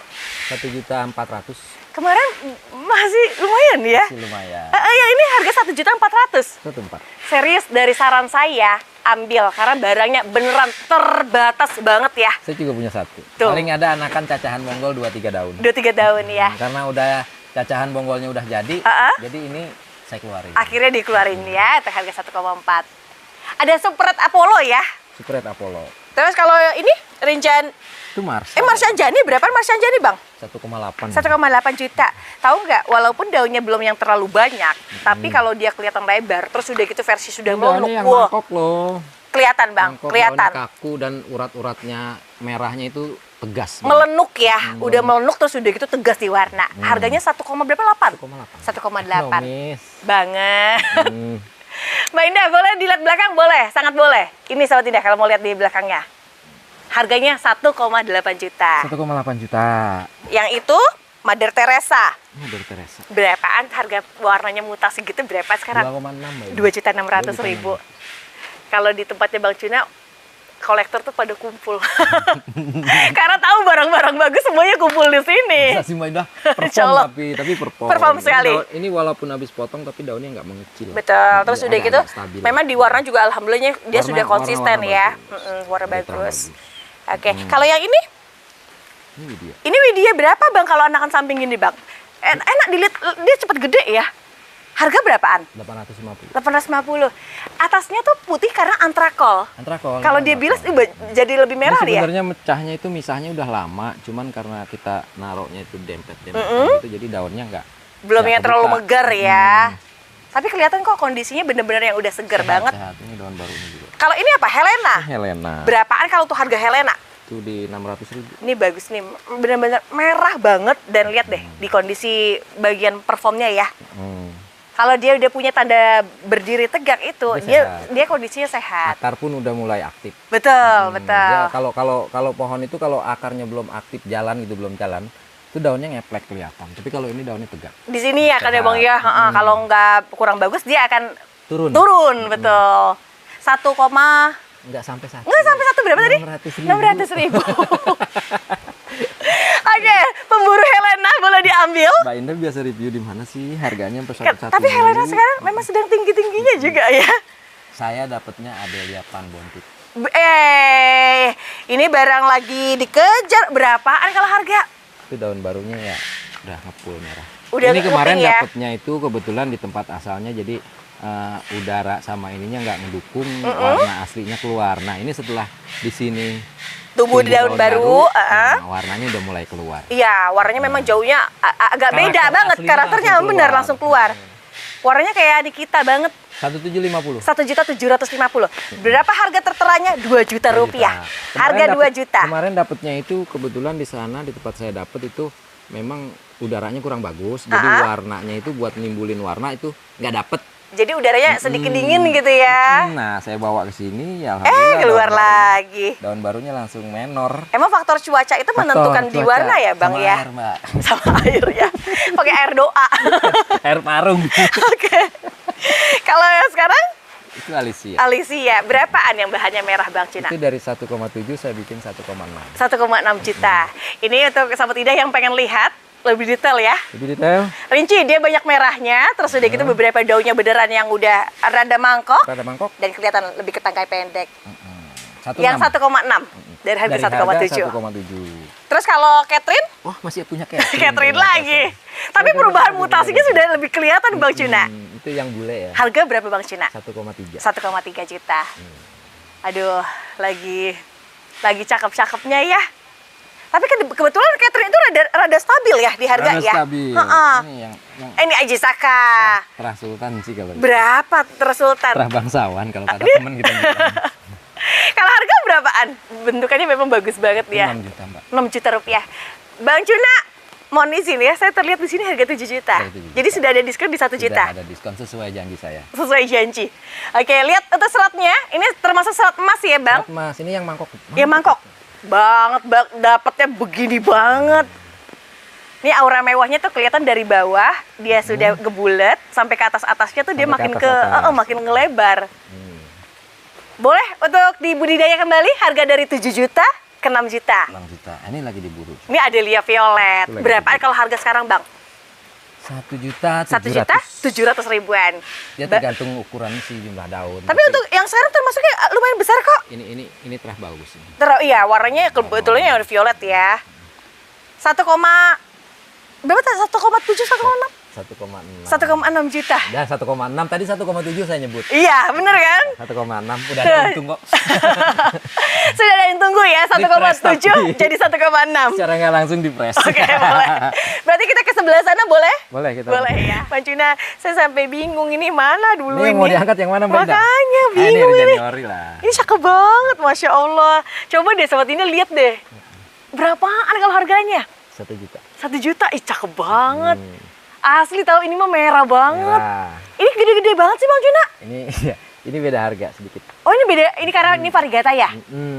1.400.000. Kemarin masih lumayan ya. Masih lumayan. Yang ini harga 1.400.000. 1.4. Serius dari saran saya ambil karena barangnya beneran terbatas banget ya. Saya juga punya satu. Tuh. Paling ada anakan cacahan bonggol 2-3 daun. 2-3 daun ya. Karena udah cacahan bonggolnya udah jadi. Jadi ini saya keluarin. Akhirnya dikeluarin ya, itu harga 1,4. Ada Super Red Apollo ya. Super Red Apollo. Terus kalau ini rincian Itu Mars. Marsanjani berapaan Marsanjani Bang? 1,8. 1,8 juta. Tahu nggak? Walaupun daunnya belum yang terlalu banyak, tapi kalau dia kelihatan lebar, terus udah gitu versi sudah melunuk, yang mangkok loh. kelihatan Bang, Mangkok kelihatan. daunnya kaku dan urat-uratnya merahnya itu tegas. Melenuk ya, udah melenuk terus udah gitu tegas di warna. Harganya 1, berapa? 8? 1,8. Nomis. Banget. Hmm. Mbak Indah, boleh dilihat belakang? Boleh, sangat boleh. Ini Sobat Indah kalau mau lihat di belakangnya. Harganya 1,8 juta. 1,8 juta. Yang itu Mother Teresa. Mother Teresa. Berapaan harga warnanya mutasi gitu berapa sekarang? 2,6. 2.600.000. Kalau di tempatnya Bang Cuna, kolektor tuh pada kumpul. Karena tahu barang-barang bagus semuanya kumpul di sini. Bisa sih Mbak Indah, Insya Allah. tapi perform. Perform sekali. Ini walaupun habis potong tapi daunnya nggak mengecil. Betul. Terus Jadi udah gitu, agak stabil. memang di warna juga alhamdulillahnya dia Warna- sudah konsisten warna ya. bagus. Warna Terang bagus. bagus. Oke, kalau yang ini Ini dia. Widya berapa Bang kalau anakan samping gini Bang? Enak dilihat, dia cepat gede ya. Harga berapaan? 850. 850. Atasnya tuh putih karena antrakol. Antrakol. Kalau dia bilas jadi lebih merah Ini dia. sebenarnya mecahnya itu misahnya udah lama, cuman karena kita naruhnya itu dempet-dempet gitu, jadi daunnya nggak Belum nggak yang terlalu kebuka. megar ya. Tapi kelihatan kok kondisinya bener-bener yang udah seger banget. Sehat. Ini daun baru ini juga. Kalau ini apa? Helena. Helena. Berapaan kalau tuh harga Helena? Itu di 600.000. Ini bagus nih, bener-bener merah banget. Dan lihat deh di kondisi bagian performnya ya. Kalau dia udah punya tanda berdiri tegak itu, Dia dia kondisinya sehat. Akar pun udah mulai aktif. Betul, betul. Dia kalau pohon itu kalau akarnya belum aktif jalan gitu belum jalan, itu daunnya ngeplek kelihatan. Tapi kalau ini daunnya tegak. Di sini ya kan ya Sehat. Bang ya, kalau nggak kurang bagus dia akan Turun. betul. 1, Nggak sampai 1. nggak sampai 1 berapa tadi? 600.000. 600.000. Oke, pemburu Helena boleh diambil. Mbak Indah biasa review di mana sih harganya sampai satu Tapi Helena sekarang memang sedang tinggi-tingginya juga ya. Saya dapatnya Adelia Panbontit. Ini barang lagi dikejar. Berapaan kalau harga? Itu daun barunya ya udah ngepul merah. Udah ini kemarin ngeping ya? dapatnya itu kebetulan di tempat asalnya, jadi udara sama ininya nggak mendukung warna aslinya keluar. Nah ini setelah di sini Tumbuh di daun baru, nah, warnanya udah mulai keluar. Iya, warnanya memang jauhnya agak Karakter beda banget. aslinya Karakternya langsung benar keluar. langsung keluar. Warnanya kayak di kita banget. 1.750. 1.750. Berapa harga terteranya? 2 juta rupiah. Harga 2 juta. Kemarin dapatnya itu kebetulan di sana di tempat saya dapat itu memang udaranya kurang bagus, jadi warnanya itu buat nimbulin warna itu nggak dapet. Jadi udaranya sedikit dingin gitu ya. Nah saya bawa ke sini ya alhamdulillah Keluar daun barunya- lagi. daun barunya langsung menor. Emang faktor cuaca itu menentukan di Cuaca warna ya Bang sama ya? air, Mbak. Sama air ya. Pakai air doa. Air parung. Oke. Kalau yang sekarang Itu Alicia. Alicia, berapaan yang bahannya merah Bang Cina? Itu dari 1,7 saya bikin 1,6. 1,6 juta. Ini untuk sahabat Ida yang pengen lihat lebih detail ya. Lebih detail. Rinci, dia banyak merahnya, terus udah gitu beberapa daunnya beneran yang udah rada mangkok Rada mangkok. dan kelihatan lebih ke tangkai pendek. 1,6. Yang 1,6 dari harga 1,7. 1,7. Terus kalau Catherine, Wah masih punya Catherine. Catherine lagi. Tapi perubahan mutasinya sudah lebih kelihatan Bang Cuna. Itu yang bule ya. Harga berapa Bang Cuna? 1,3. 1,3 juta. Aduh, lagi cakep-cakepnya ya. Tapi kebetulan Catherine itu rada stabil ya di harga Rada ya. stabil. Heeh. Ini yang Ini Ajisaka. Terah Sultan sih kalau itu. Berapa tersultan? Terah bangsawan kalau kata temen kita bilang. Kalau harga berapaan? Bentukannya memang bagus banget ya. 6 juta Mbak. 6 juta rupiah. Bang Cuna, mohon izin ya, saya terlihat di sini harga 7 juta. Harga 7 juta. Jadi sudah ada diskon di 1 juta. Sudah ada diskon sesuai janji saya. Sesuai janji. Oke, lihat untuk seratnya. Ini termasuk serat emas ya, Bang? Serat Mas, ini yang mangkok. Ya mangkok. Banget, Bang. Dapatnya begini banget. Ini aura mewahnya tuh kelihatan dari bawah, dia sudah gebulet sampai ke atas-atasnya tuh dia Sampai makin ke atas-atas. makin ngelebar. Boleh untuk dibudidaya kembali harga dari 7 juta ke 6 juta. 6 juta. Ini lagi diburu. Ini Adelia Violet. Itu lagi Berapa diburu. kalau harga sekarang, Bang? 1 juta 1 juta 700 ribuan. Dia tergantung ukuran sih jumlah daun. Tapi untuk yang sekarang termasuknya lumayan besar kok. ini terah bagus ini. Iya, warnanya kebetulan yang violet ya. 1,7 1,6 1,6. 1,6 juta. Dan 1,6 tadi 1,7 saya nyebut. Iya, bener kan? 1,6 udah ada untung kok. Sudah ada yang tunggu ya, 1,7 tapi. jadi 1,6. Secara nggak langsung di press. Oke, boleh. Berarti kita ke sebelah sana boleh? Boleh kita. Boleh ya. Pak Cuna, saya sampai bingung ini mana dulu Ini yang mau diangkat yang mana Mbak Indah? Makanya Ah, bingung ini ini. Januari lah. Ini cakep banget, Masya Allah. Coba deh sobat ini lihat deh. Berapaan kalau harganya? 1 juta. 1 juta, ih cakep banget. Hmm, Asli tahu ini mah merah banget. merah. Ini gede-gede banget sih Bang Cuna. Ini ya, ini beda harga sedikit. Oh ini beda, ini karena ini variegata ya?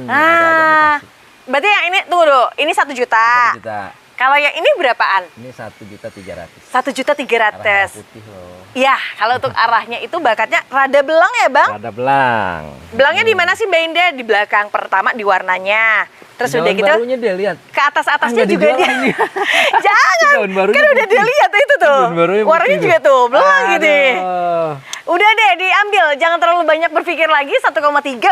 Ada Berarti yang ini, tunggu dulu, ini 1 juta. 1 juta. Kalau yang ini berapaan? Ini 1.300.000. 1.300.000. Arah putih loh. Ya, kalau untuk arahnya itu bakatnya rada belang ya Bang? Ada belang. Belangnya di mana sih Mbak Indah? Di belakang pertama di warnanya. Terus udah gitu barunya dia lihat. ke atas-atasnya nggak juga dijual dia. ini. Jangan. Daun barunya Kan udah putih. dia lihat itu tuh. Daun barunya putih Warnanya tuh. juga tuh belang gitu. Aduh. Udah deh diambil, jangan terlalu banyak berpikir lagi. 1,3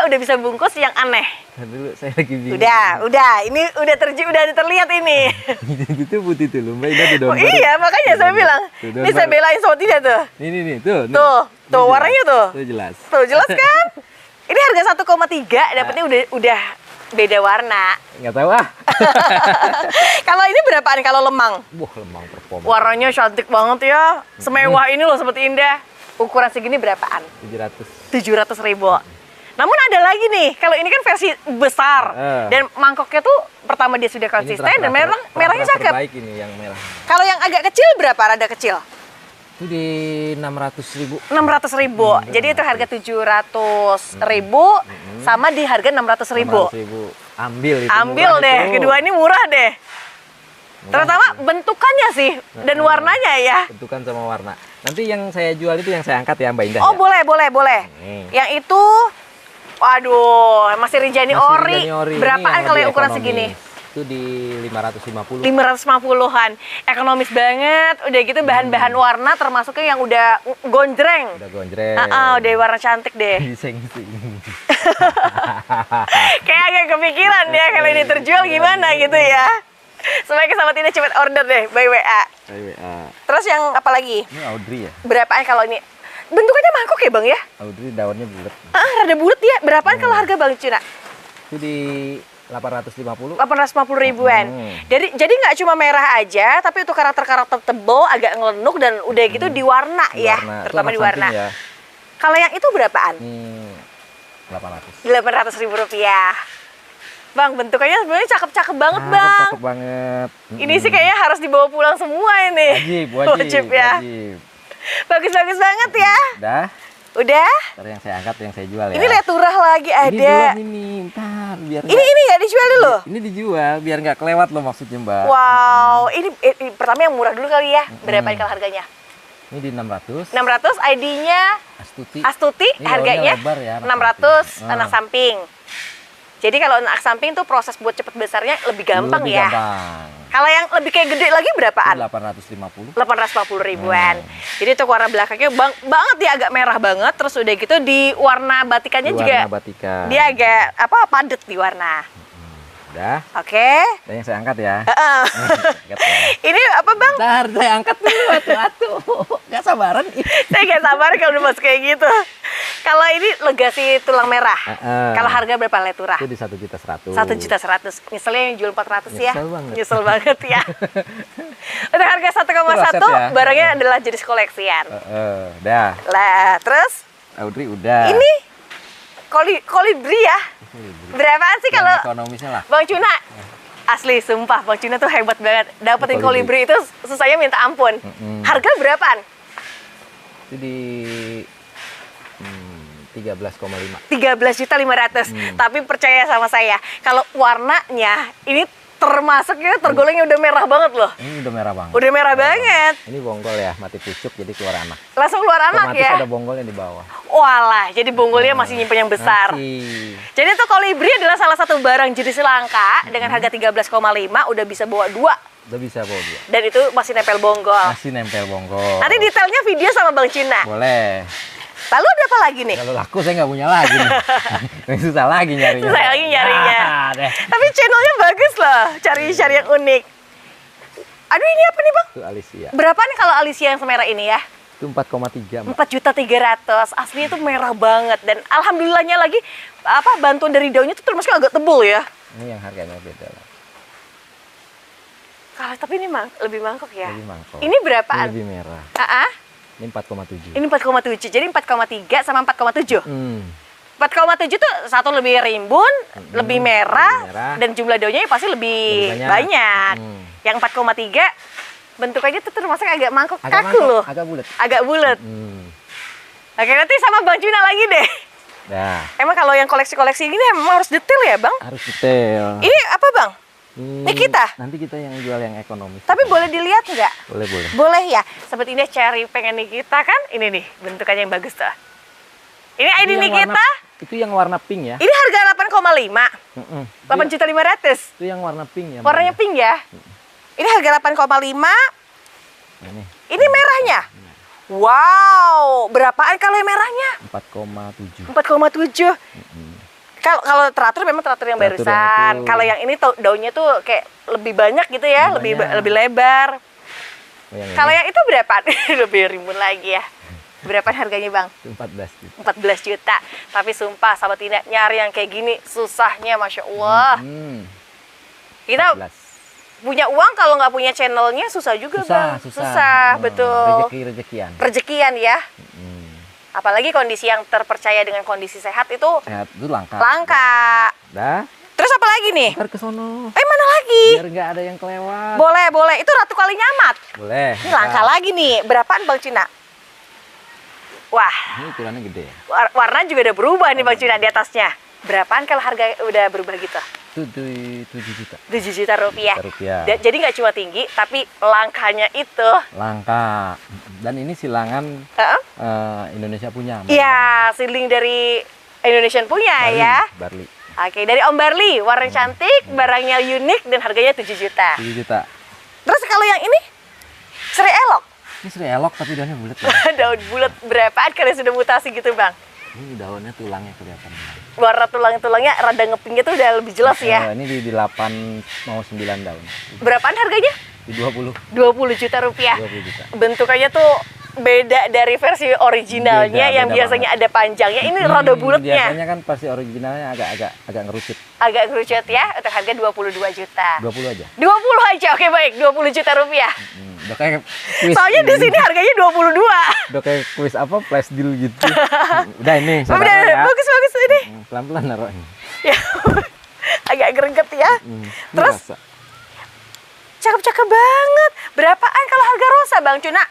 udah bisa bungkus yang aneh. Ntar dulu saya lagi bingung. Udah, ini udah terlihat ini. Itu putih tuh, Mbak. Ini ada daun Oh, baru. iya, makanya saya Daun bilang. baru. Tuh, daun Ini saya baru. belain sama tidak tuh. Nih, tuh. nih. Tuh, Ini tuh jelas. warnanya tuh. Tuh jelas. Tuh jelas kan? Ini harga 1,3 dapatnya udah beda warna. Nggak tahu ah. Kalau ini berapaan kalau lemang? Wah, lemang performa. Warnanya cantik banget ya. Semewah ini loh seperti Indah. Ukuran segini berapaan? 700. 700.000. Namun ada lagi nih, kalau ini kan versi besar dan mangkoknya tuh pertama dia sudah Ini konsisten dan terah-terah merahnya cakep. terbaik ini yang merah. Kalau yang agak kecil berapa? Rada kecil? Itu di 600.000. 600.000. Jadi itu harga 700.000 sama di harga 600.000. 600.000. Ambil itu. Ambil murah deh, itu. kedua ini murah deh. Murah Terutama itu. bentukannya sih dan warnanya ya. Bentukan sama warna. Nanti yang saya jual itu yang saya angkat ya Mbak Indah. Oh ya? boleh. Nih. Yang itu, waduh, masih Rinjani Masih Ori. Rinjani Ori. Berapaan Ini kalau lebih yang ukuran ekonomis. segini? Itu di 550. 550-an. Ekonomis banget. Udah gitu bahan-bahan warna termasuknya yang udah gonjreng. Udah gonjreng. Udah warna cantik deh. Diseng-seng. Kayak agak kepikiran ya kalau ini terjual gimana gitu ya. Sebaiknya sama Tina cepet order deh by WA. WA. Terus yang apa lagi? Ini Audrey ya? Berapaan kalau ini? Bentukannya mangkok ya Bang ya? Audrey daunnya bulat. Rada bulat ya. Berapaan kalau harga Bang Cuna? Itu di 850. 850 ribuan. Jadi nggak cuma merah aja, tapi untuk karakter-karakter tebal, agak ngelenuk dan udah gitu di warna ya, Itu terutama anak di warna. samping ya. Kalau yang itu berapaan? Ini 800. 800.000 rupiah. Bang, bentukannya sebenarnya cakep-cakep banget Bang. Cakep banget. Ini sih kayaknya harus dibawa pulang semua ini. Wajib ya. wajib. Bagus-bagus banget ya. Udah. Udah. Ntar yang saya angkat, yang saya jual ya. Ini leturah lagi Ini ada. belum ini, ntar biar Ini nggak dijual dulu. Ini dijual biar nggak kelewat loh maksudnya Mbak. Wow, ini pertama yang murah dulu kali ya. Berapa kalau harganya? Ini di 600. 600, ID-nya Astuti. Astuti, Ini harganya daunnya lebar ya, anak 600 samping. anak samping. Jadi kalau anak samping tuh proses buat cepet besarnya lebih gampang Lebih ya. gampang. Kalau yang lebih kayak gede lagi berapaan? 850. 850 ribuan. Jadi untuk warna belakangnya banget dia agak merah banget. Terus udah gitu di warna batikannya Di juga warna batikan. dia agak padet di warna. Udah. Oke. Dan yang saya angkat ya. Heeh. Angkat ya. Ini apa Bang? Ntar saya angkat dulu atu-atu. Gak sabaran. Saya gak sabar kalau udah masuk kayak gitu. Kalau ini legasi tulang merah. Kalau harga berapa leturah? Itu di 1.100.000. 1.100.000. Nyeselnya yang jual 400 ya. Nyesel banget. Nyesel banget ya. Untuk harga 1,1 aset ya. barangnya adalah jenis koleksian. Udah. Lah, terus Audrey udah. ini kolibri ya. Berapaan sih kalau ekonomisnya lah. Bang Cuna? Asli, sumpah Bang Cuna tuh hebat banget. Dapetin kolibri itu susahnya minta ampun. Harga berapaan? Itu di 13,5. 13.500.000. Tapi percaya sama saya, kalau warnanya ini termasuknya tergolongnya udah merah banget loh. Ini udah merah banget. Udah merah banget. Ini bonggol ya, mati pucuk jadi keluar anak. Langsung keluar anak Otomatis ya. ada bonggolnya di bawah. Walah, jadi bonggolnya masih nyimpen yang besar. Masih. Jadi itu kolibri adalah salah satu barang jenis langka dengan harga 13,5 udah bisa bawa 2 Udah bisa bawa dia. dan itu masih nempel bonggol. Masih nempel bonggol. Nanti detailnya video sama Bang Cina. Boleh. Lalu ada apa lagi nih? Kalau laku saya nggak punya lagi nih. Yang susah lagi nyarinya. Susah lagi nyarinya. Ah, deh. Tapi channelnya bagus loh, cari yang unik. Aduh, ini apa nih Bang? Itu Alicia. Berapa nih kalau Alicia yang semerah ini ya? Itu 4,3. Mbak. 4.300.000. Aslinya tuh merah banget dan alhamdulillahnya lagi bantuan dari daunnya tuh termasuk agak tebal ya. Ini yang harganya beda lah. Kalau tapi ini lebih mangkok ya. Lebih mangkok. Ini berapaan? Ini lebih merah. Ah, Ini 4,7. ini 4,7. Jadi 4,3 sama 4,7. 4,7 tuh satu lebih rimbun, lebih merah, lebih merah. dan jumlah daunnya pasti lebih Lebih banyak. banyak. Yang 4,3 bentukannya tuh termasuk agak mangkok Agak kaku loh. agak bulat. Agak bulat. Oke, nanti sama Bang Cuna lagi deh. Nah, Emang kalau yang koleksi-koleksi gini emang harus detail ya, Bang? harus detail. Ini apa, Bang? Ini kita? Nanti kita yang jual yang ekonomis. Tapi boleh dilihat nggak? boleh. Boleh ya. Seperti ini cari pengen Nikita kan? Ini nih, bentukannya yang bagus tuh. Ini ID Itu yang Nikita. Itu yang warna pink ya. Ini harga 8,5. 8.500.000. Itu yang warna pink ya. Warnanya Mbak. pink ya. Ini harga 8,5. Ini Ini merahnya. Wow, berapaan kalau yang merahnya? 4,7. 4,7. Kalau teratur memang teratur yang Teratur yang barusan. itu. Kalau yang ini daunnya tuh kayak lebih banyak gitu ya, Lebih banyak. lebih lebar. Oh, yang Kalau ini yang itu berapaan? Lebih rimbun lagi ya. Berapaan harganya, Bang? itu 14 juta. 14 juta. Tapi sumpah sahabat Tina, nyari yang kayak gini susahnya, Masya Allah. Kita 14. punya uang kalau nggak punya channelnya susah juga, Bang. Susah, betul. Rezekian. Rezekian ya. Apalagi kondisi yang terpercaya dengan kondisi sehat itu Sehat itu langka. langka. Dah. Terus apa lagi nih? Ntar ke sono. Mana lagi? Biar nggak ada yang kelewat. Boleh. Itu Ratu Kali Nyamat. Boleh. Ini langka lagi nih. Berapaan, Bang Cina? Wah, Ini ukurannya gede ya. warna juga udah berubah nih, Bang Cina, di atasnya. Berapaan kalau harga udah berubah gitu? Itu 7 juta. 7 juta rupiah. Rupiah. Jadi nggak cuma tinggi, tapi langkanya itu. Langka. Dan ini silangan Heeh. Indonesia punya. Iya, siling dari Indonesian punya Barli, ya. Barli. Oke, dari Om Barli, warna cantik, barangnya unik, dan harganya 7 juta. 7 juta. Terus kalau yang ini, Sri Elok. Ini Sri Elok tapi daunnya bulat ya. Daun bulat berapaan kalian sudah mutasi gitu, Bang? Ini daunnya tulangnya kelihatan. Warna tulangnya rada ngepingnya tuh udah lebih jelas ya. Ini di 8 mau 9 daun. Berapaan harganya? Di 20. 20 juta rupiah. 20 juta. Bentukannya tuh beda dari versi originalnya yang beda biasanya ada panjangnya. Ini rada bulatnya. Biasanya kan pasti originalnya agak ngerucut. Agak kerucut ya. Untuk harga 22 juta. 20 aja. 20 aja. Oke, baik. 20 juta rupiah. Udah kayak kuis. Soalnya di sini harganya 22. Udah kayak kuis apa flash deal gitu. Udah ini saya Udah, taruh ya. bagus ini. Pelan-pelan naruhnya. Ya. Agak greget ya. Ini Terus? rasa. Cakep-cakep banget. Berapaan kalau harga rosa, Bang Cuna?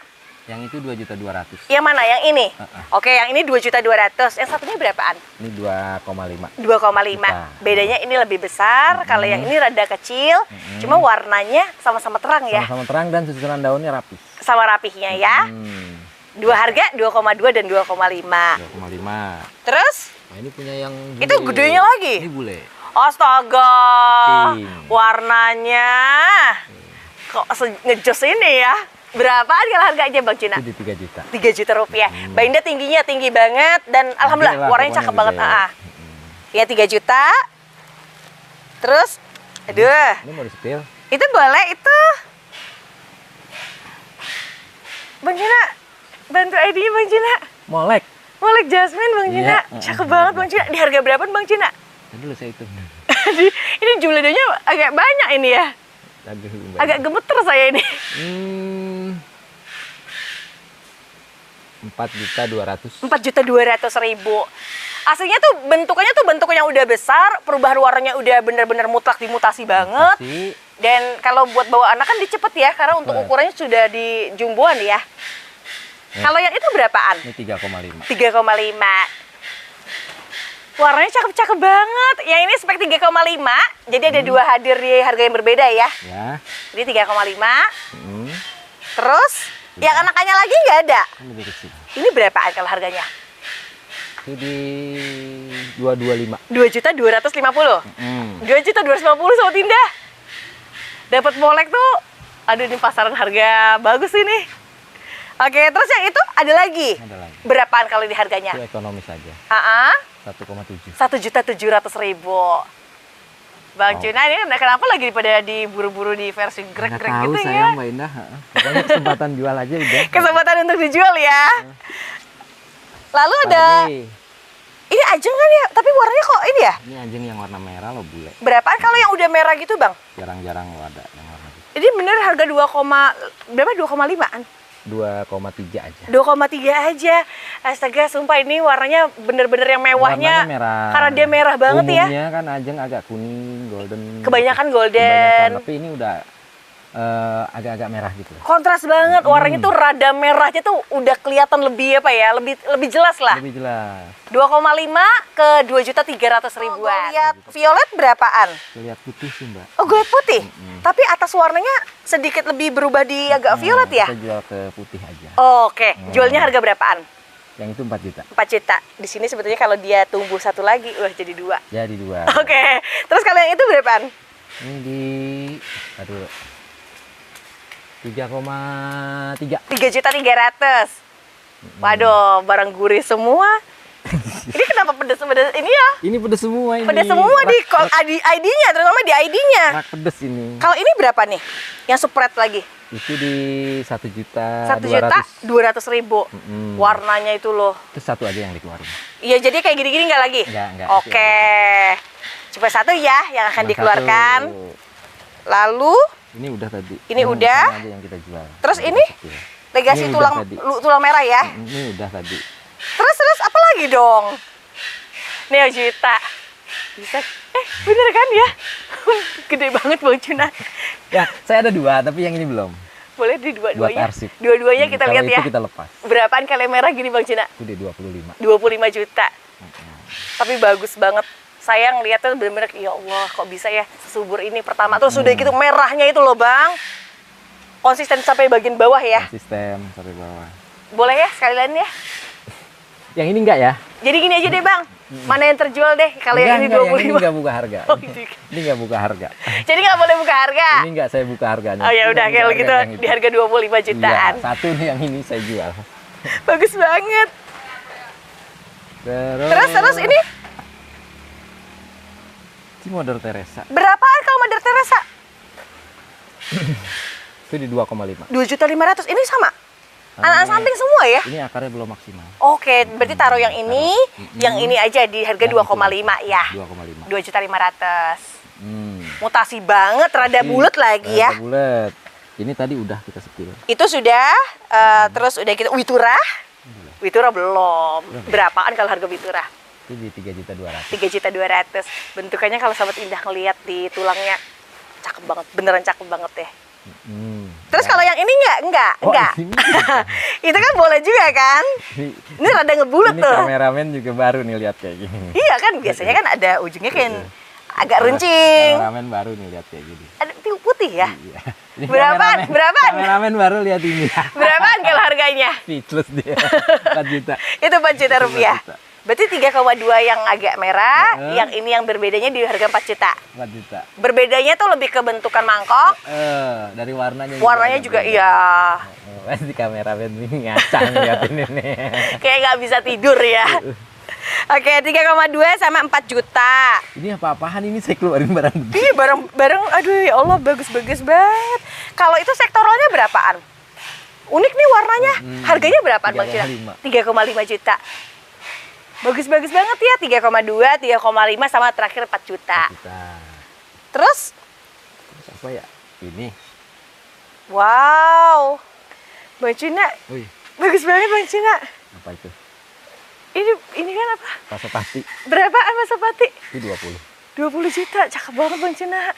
Yang itu 2.200.000. Yang mana? Yang ini? Uh-uh. Oke, yang ini 2.200.000. Yang satunya berapaan? Ini 2,5. 2,5. Bedanya ini lebih besar, kalau yang ini rada kecil. Cuma warnanya sama-sama terang ya. Sama-sama terang dan susunan daunnya rapi. Sama rapihnya ya. Dua harga 2,2 dan 2,5. 2,5. Terus? Nah, ini punya yang Itu bule. gedenya lagi? Ini bule. Astaga. Pink. Warnanya kok ngejos ini ya. Berapaan kalau harganya, Bang Cina? Itu di 3 juta. 3 juta rupiah. Mbak Indah tingginya tinggi banget dan alhamdulillah lah, warnanya pokoknya cakep banget. gede. Ya 3 juta. Terus aduh, Ini mau di spill. itu boleh itu. Bang Cina, bantu ID-nya Bang Cina. Molek. Molek Jasmine Bang Cina. Iya. Cakep banget Bang Cina. Di harga berapa Bang Cina? Tadi dulu saya hitung. Ini jumlah daunnya agak banyak ini ya. Aduh, Agak gemeter saya ini. 4.200.000. 4.200.000. Aslinya tuh bentukannya tuh bentuk yang udah besar, perubahan warnanya udah bener-bener mutlak dimutasi banget. Mutasi. Dan kalau buat bawa anak kan dicepet ya, karena untuk Betul. ukurannya sudah di jumboan ya. Kalau yang itu berapaan? Ini 3,5. 3,5. Warnanya cakep-cakep banget. Yang ini spek 3,5, jadi ada dua hadir di harga yang berbeda ya. Ya. Jadi 3,5. Hmm. Terus yang anakannya lagi nggak ada. Ini lebih kecil. Ini berapaan kalau harganya? Itu di 225. 2.250.000. 2.250.000 Sobat Indah. Dapat molek tuh. Aduh, ini pasaran harga bagus ini. Oke, terus yang itu ada lagi. Ada lagi. Berapaan kalau di harganya? Itu ekonomis saja. 1.700.000. 1,7. Bang Cuna ini kenapa lagi pada diburu-buru di versi grek-grek Nggak tahu gitu saya ya? Mbak Indah. Pokoknya kesempatan jual aja udah. Kesempatan untuk dijual ya. Lalu ada ini ajeng kan ya, tapi warnanya kok ini ya? Ini anjing yang warna merah loh, bule. Berapaan kalau yang udah merah gitu, Bang? Jarang-jarang lo ada yang warna gitu. Ini bener harga 2, berapa? 2,5-an? 2,3 aja. 2,3 aja. Astaga, sumpah ini warnanya bener-bener yang mewahnya. Warnanya merah. Karena dia merah banget ya. Umumnya kan Ajeng agak kuning, golden. Kebanyakan golden. Kebanyakan, tapi ini udah agak-agak merah gitu. Kontras banget, warnanya tuh rada merahnya tuh udah kelihatan lebih apa ya, lebih jelas lah. Lebih jelas. 2,5 ke 2.300.000-an. Oh, lihat violet berapaan? Lihat putih sih Mbak. Oh, violet putih. Tapi atas warnanya sedikit lebih berubah di agak violet ya? Kita jual ke putih aja. Oh, oke. Jualnya harga berapaan? Yang itu 4 juta. 4 juta. Di sini sebetulnya kalau dia tumbuh satu lagi, wah jadi 2. Jadi 2. Oke. Terus kalau yang itu berapaan? Ini di 3,3. 3.300.000. Waduh, barang gurih semua. Ini kenapa pedes-pedes ini ya? Ini pedes semua ini. Pedes semua di ID-nya, terutama di ID-nya. Rak pedes ini. Kalau ini berapa nih? Yang spread lagi? Itu di 1.200.000. 1.200.000. Warnanya itu loh. Itu satu aja yang dikeluarin. Iya, jadi kayak gini-gini nggak lagi? Enggak. Oke. Cuma satu ya yang akan Cuma dikeluarkan. satu. Lalu Ini udah tadi. Ini udah. Sama aja yang kita jual. Terus Yang ini? kecil. legasi Ini tulang udah tadi. tulang merah ya. Ini udah tadi. Terus apa lagi dong? Neo Juta. Bisa. Bener kan ya? Gede banget Bang Cuna. Ya, saya ada 2, tapi yang ini belum. Boleh di Buat dua-duanya. arsip. Dua-duanya kita Kalau lihat ya. itu kita lepas. Berapaan kalau merah gini Bang Cuna? Itu di 25. 25 juta. Tapi bagus banget. Saya ngeliatnya bener-bener, ya Allah kok bisa ya sesubur ini. Pertama tuh sudah gitu merahnya itu loh Bang. Konsisten sampai bagian bawah ya. Sistem sampai bawah. Boleh ya sekalian ya. Yang ini enggak ya? Jadi gini aja deh Bang. Mana yang terjual deh kalau yang ini 25. Yang ini enggak buka harga. Oh, gitu. Ini enggak buka harga. Jadi nggak boleh buka harga. Ini enggak saya buka harganya. Oh ya Ini udah buka kalau harga gitu yang itu. di harga 25 jutaan. Iya, satu nih yang ini saya jual. Bagus banget. Terus ini Si Mother Teresa. berapaan kalau Mother Teresa? Itu di 2,5. 2.500.000. Ini sama. Anak samping semua ya? Ini akarnya belum maksimal. Oke, berarti taruh yang ini, yang ini aja di harga 2,5 ya. 2,5. 2.500.000. Mutasi banget, rada bulat lagi ya. Bulat. Ini tadi udah kita sepil. Itu sudah, terus udah kita Witura. Witura belum. Berapaan kalau harga Witura? Itu di 3.200.000. 3.200.000. Bentukannya kalau Sahabat Indah ngelihat di tulangnya cakep banget, beneran cakep banget ya. Terus kalau yang ini enggak. Ini, Itu kan boleh juga kan? Ini rada ngebulet ini tuh. kameramen juga baru nih lihat kayak gini. Iya kan, biasanya kan ada ujungnya kayak agak runcing. Kameramen baru nih lihat kayak gini. Ada putih ya? Iya. Ini Berapaan? Kameramen baru lihat ini. Berapaan kalau harganya? Speechless dia. 4 juta. Itu 4 juta rupiah. 4 juta. Berarti 3,2 yang agak merah, yang ini yang berbedanya di harga 4 juta. 4 juta. Berbedanya tuh lebih ke bentukan mangkok. Dari warnanya. Warnanya juga beda. iya. Pasti kameramen ini ngacang liatin ini. Kayak nggak bisa tidur ya. Oke, 3,2 sama 4 juta. Ini apa-apaan ini saya keluarin barang. Iya, barang aduh ya Allah bagus-bagus banget. Kalau itu sektoralnya berapaan? Unik nih warnanya. Harganya berapaan Bang Cina? 3,5 juta. Bagus-bagus banget ya, 3,2, 3,5 sama terakhir 4 juta. Terus Apa ya? Ini. wow. Bang Cina. Wih, Bagus banget Bang Cina. apa itu? Ini kan apa? Pasopati. Berapaan Mas Sapati? Itu 20. 20 juta, cakep banget Bang Cina.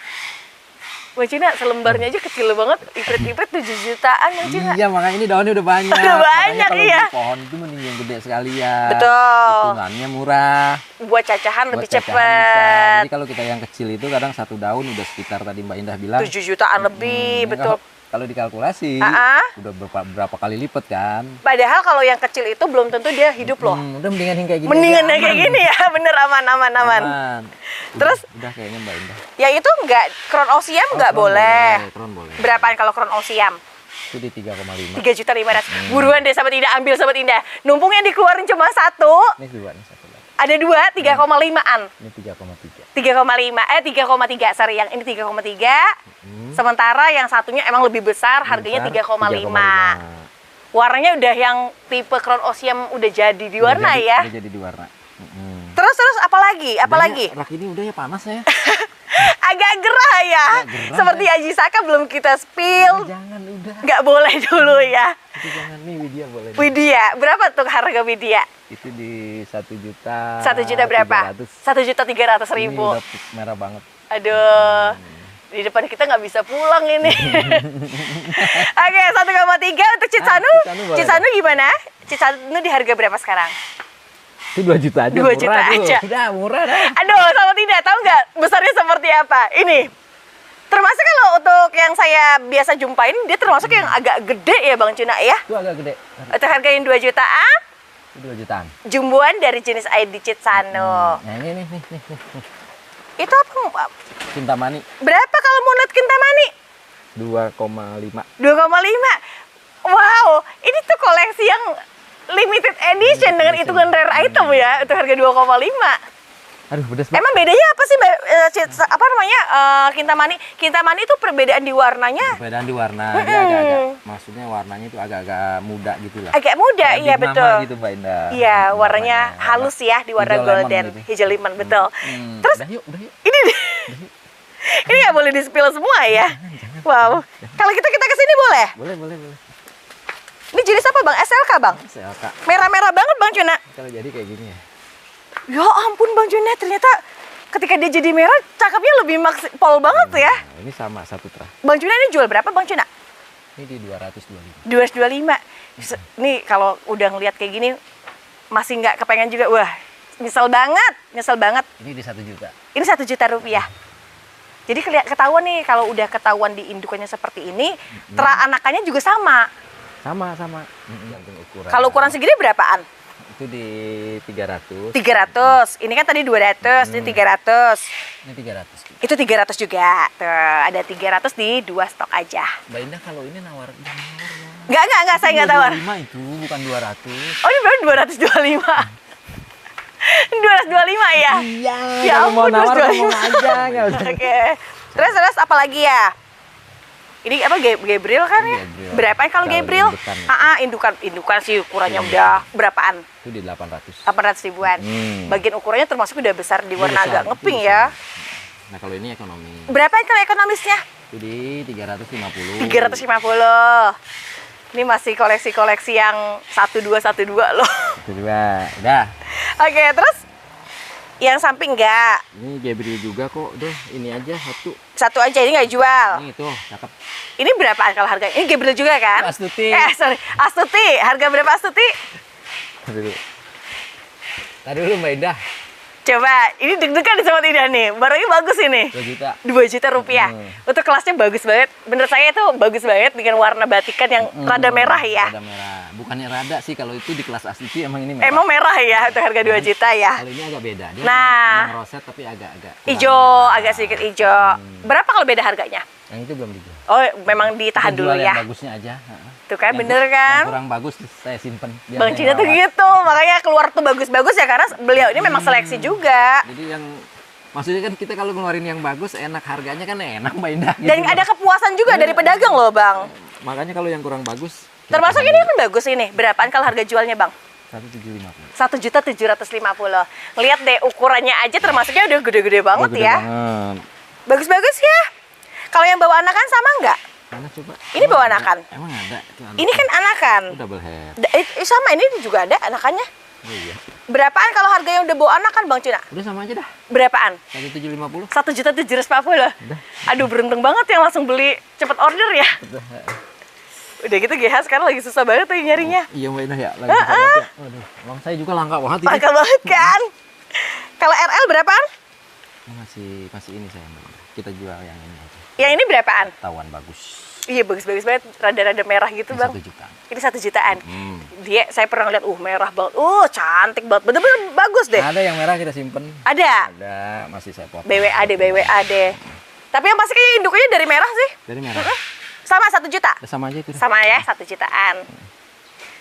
Bang Cina selembarnya aja kecil banget, iprit-iprit 7 jutaan Bang Cina. Iya, makanya ini daunnya udah banyak. Udah banyak, Makanya kalau iya. di pohon itu mending yang gede sekalian. Betul. Hitungannya murah. Buat cacahan Buat lebih cacahan bisa. cepet. Jadi kalau kita yang kecil itu kadang satu daun udah sekitar tadi Mbak Indah bilang. 7 jutaan lebih, betul. Kalau dikalkulasi udah berapa kali lipat kan. Padahal kalau yang kecil itu belum tentu dia hidup loh. Udah mendingan yang kayak gini. Mendingan aja, yang kayak aman. gini ya, bener aman. Aman. Terus? Udah kayaknya Mbak Indah. Ya itu enggak, crown osiam enggak Crown boleh. Crown boleh. Berapaan kalau crown osiam? Itu di 3,5. 3.500.000. Buruan deh Sahabat Indah, ambil Sahabat Indah. Numpung yang dikeluarin cuma satu, Ini dua nih satu lagi. ada 2, 3,5-an. Ini 3,3. 3,5, sorry, yang ini 3,3. Sementara yang satunya emang lebih besar, harganya 3,5. Warnanya udah yang tipe crown osiam udah jadi diwarna ya. Udah jadi diwarna. Terus apa lagi? Apa lagi? Rak ini udah ya panas ya. Agak gerah ya. Agak gerah Seperti Aji Saka belum kita spill. Jangan udah. Nggak boleh dulu ya. Itu jangan nih Widya boleh. Widya, berapa tuh harga Widya? Itu di 1.000.000. 1 juta berapa? 1.300.000. Ini udah merah banget. Aduh, di depan kita nggak bisa pulang ini. Oke, 1,3 untuk Citsanu. Citsanu boleh. Citsanu gimana? Citsanu di harga berapa sekarang? Itu 2 juta aja. 2 juta murah tuh. aja. Udah murah dah. Aduh, sama tidak tahu nggak besarnya seperti apa? Ini termasuk kalau untuk yang saya biasa jumpain, dia termasuk yang agak gede ya Bang Cuna ya? Itu agak gede. Untuk harga yang 2 jutaan, Itu 2 jutaan. jumboan dari jenis ID Citsanu. Nah ini nih. Itu apa? Kintamani Berapa kalau mau lihat Kintamani? 2,5. 2,5. Wow, ini tuh koleksi yang limited edition dengan hitungan rare item ya, untuk harga 2,5. Aduh, pedes banget. Emang bedanya apa sih, apa namanya, Kintamani? Kintamani itu perbedaan di warnanya? Perbedaan di warna, dia agak-agak, maksudnya warnanya itu agak-agak muda gitu lah. Agak muda, Kayak iya Big Mama betul. gitu, Mbak Indah. Iya, warnanya halus ya, di warna hijau lemon golden, gitu. hijau lemon, betul. Terus Udah yuk. ini ini nggak boleh di-spill semua ya? Wow. Kalau kita kesini boleh? Boleh. Ini jenis apa Bang? SLK Bang? SLK. Merah-merah banget Bang Cuna. Kalau jadi kayak gini ya. Ya ampun Bang Juna, ternyata ketika dia jadi merah cakepnya lebih pol banget ya. Nah, ini sama Saputra. Bang Juna ini jual berapa Bang Juna? Ini di 225. 225. Nih kalau udah ngeliat kayak gini masih nggak kepengen juga. Wah, nyesel banget. Ini di 1 juta. Ini 1 juta rupiah. Jadi ketahuan nih kalau udah ketahuan di indukannya seperti ini, anakannya juga sama. Sama. Gantung ukuran. Kalau ukuran segini berapaan? Itu di 300. 300. Ini kan tadi 200, ini 300. Ini 300. Itu 300 juga. Tuh, ada 300 di 2 stok aja. Mbak Indah kalau ini nawar. Enggak, saya nggak tawar. 225 itu bukan 200. Oh, ini berarti 225. 225 ya? Iya. Ya Kalau mau ampun, nawar 225. ngomong aja, nggak usah. Oke. Terus apa lagi ya? Ini apa, Gabriel kan ya? Gabriel. Berapaan kalau Kalau Gabriel? indukan ya. Indukan sih ukurannya udah berapaan? Itu di 800. 800 ribuan. Bagian ukurannya termasuk udah besar di warna Besar, agak ngepink itu ya. besar. Nah, kalau ini ekonomi. Berapaan kalau ekonomisnya? Itu di 350. 350. Ini masih koleksi-koleksi yang 1212 loh. Itu juga. Udah. Oke, terus yang samping enggak? Ini Gabriel juga kok. Deh, ini aja Satu aja, ini nggak jual. Ini tuh, cakep. Ini berapaan kalau harganya? Ini Gabriel juga kan? Astuti. Sorry, Astuti. Harga berapa Astuti? Tadi dulu Mbak Indah. Coba, ini deg-degan sama tidak nih. Barangnya bagus ini. 2 juta. 2 juta rupiah. Untuk kelasnya bagus banget. Menurut saya itu bagus banget dengan warna batikan yang rada merah ya. Rada merah. Bukannya rada sih, kalau itu di kelas Astuti emang ini merah. Emang merah ya untuk harga 2 juta ya. Kalau ini agak beda. Dia Nah. memang roset tapi agak-agak kurang Hijau, merah. agak sedikit hijau. Berapa kalau beda harganya? Yang itu belum dijual. Oh, memang ditahan Kita dulu jual yang ya. bagusnya aja. Tuh kan, Yang bener Yang kan? kurang bagus saya simpen. biar Bang saya Cina tuh rawat. gitu. Makanya keluar tuh bagus-bagus ya, karena beliau ini memang seleksi juga. Jadi yang maksudnya kan kita kalau ngeluarin yang bagus enak, harganya kan enak Mbak Indah. Dan gitu. ada kepuasan juga dari pedagang loh Bang. Makanya kalau yang kurang bagus kita Termasuk tahan ini dulu. kan bagus ini. Berapaan kalau harga jualnya Bang? 1.750. 1.750. Lihat deh ukurannya aja termasuknya udah gede-gede banget Gede ya. banget. Bagus-bagus ya. Kalau yang bawa anakan sama nggak? Mana coba? Ini bawa anakan. Emang ada. Itu anak. Ini kan anakan. Itu double head. Sama ini juga ada anakannya. Oh iya. Berapaan kalau harga yang udah bawa anakan Bang Cina? Udah sama aja dah. Berapaan? 1.750. 1.750. Aduh, beruntung banget yang langsung beli cepet order ya. Udah. Udah gitu GH sekarang lagi susah banget tuh nyarinya. Iya Mbak Indah ya. Lagi susah banget ya. Waduh, emang saya juga langka banget ini. Langka banget kan? Kalau RL berapaan? Masih ini saya Mbak Indah. Kita jual yang ini aja. Yang ini berapaan? Tawan bagus. Iya, bagus-bagus banget. Rada-rada merah gitu Ini Bang. 1 juta. Ini 1 jutaan. Dia, saya pernah lihat, merah banget. Cantik banget. Bener-bener bagus deh. Ada yang merah kita simpen. Ada. Ada, masih saya potong. BWAD. Tapi yang pasti kayaknya induknya dari merah sih. Dari merah. Sama 1 juta. Udah sama aja itu. dah. Sama ya, 1 jutaan.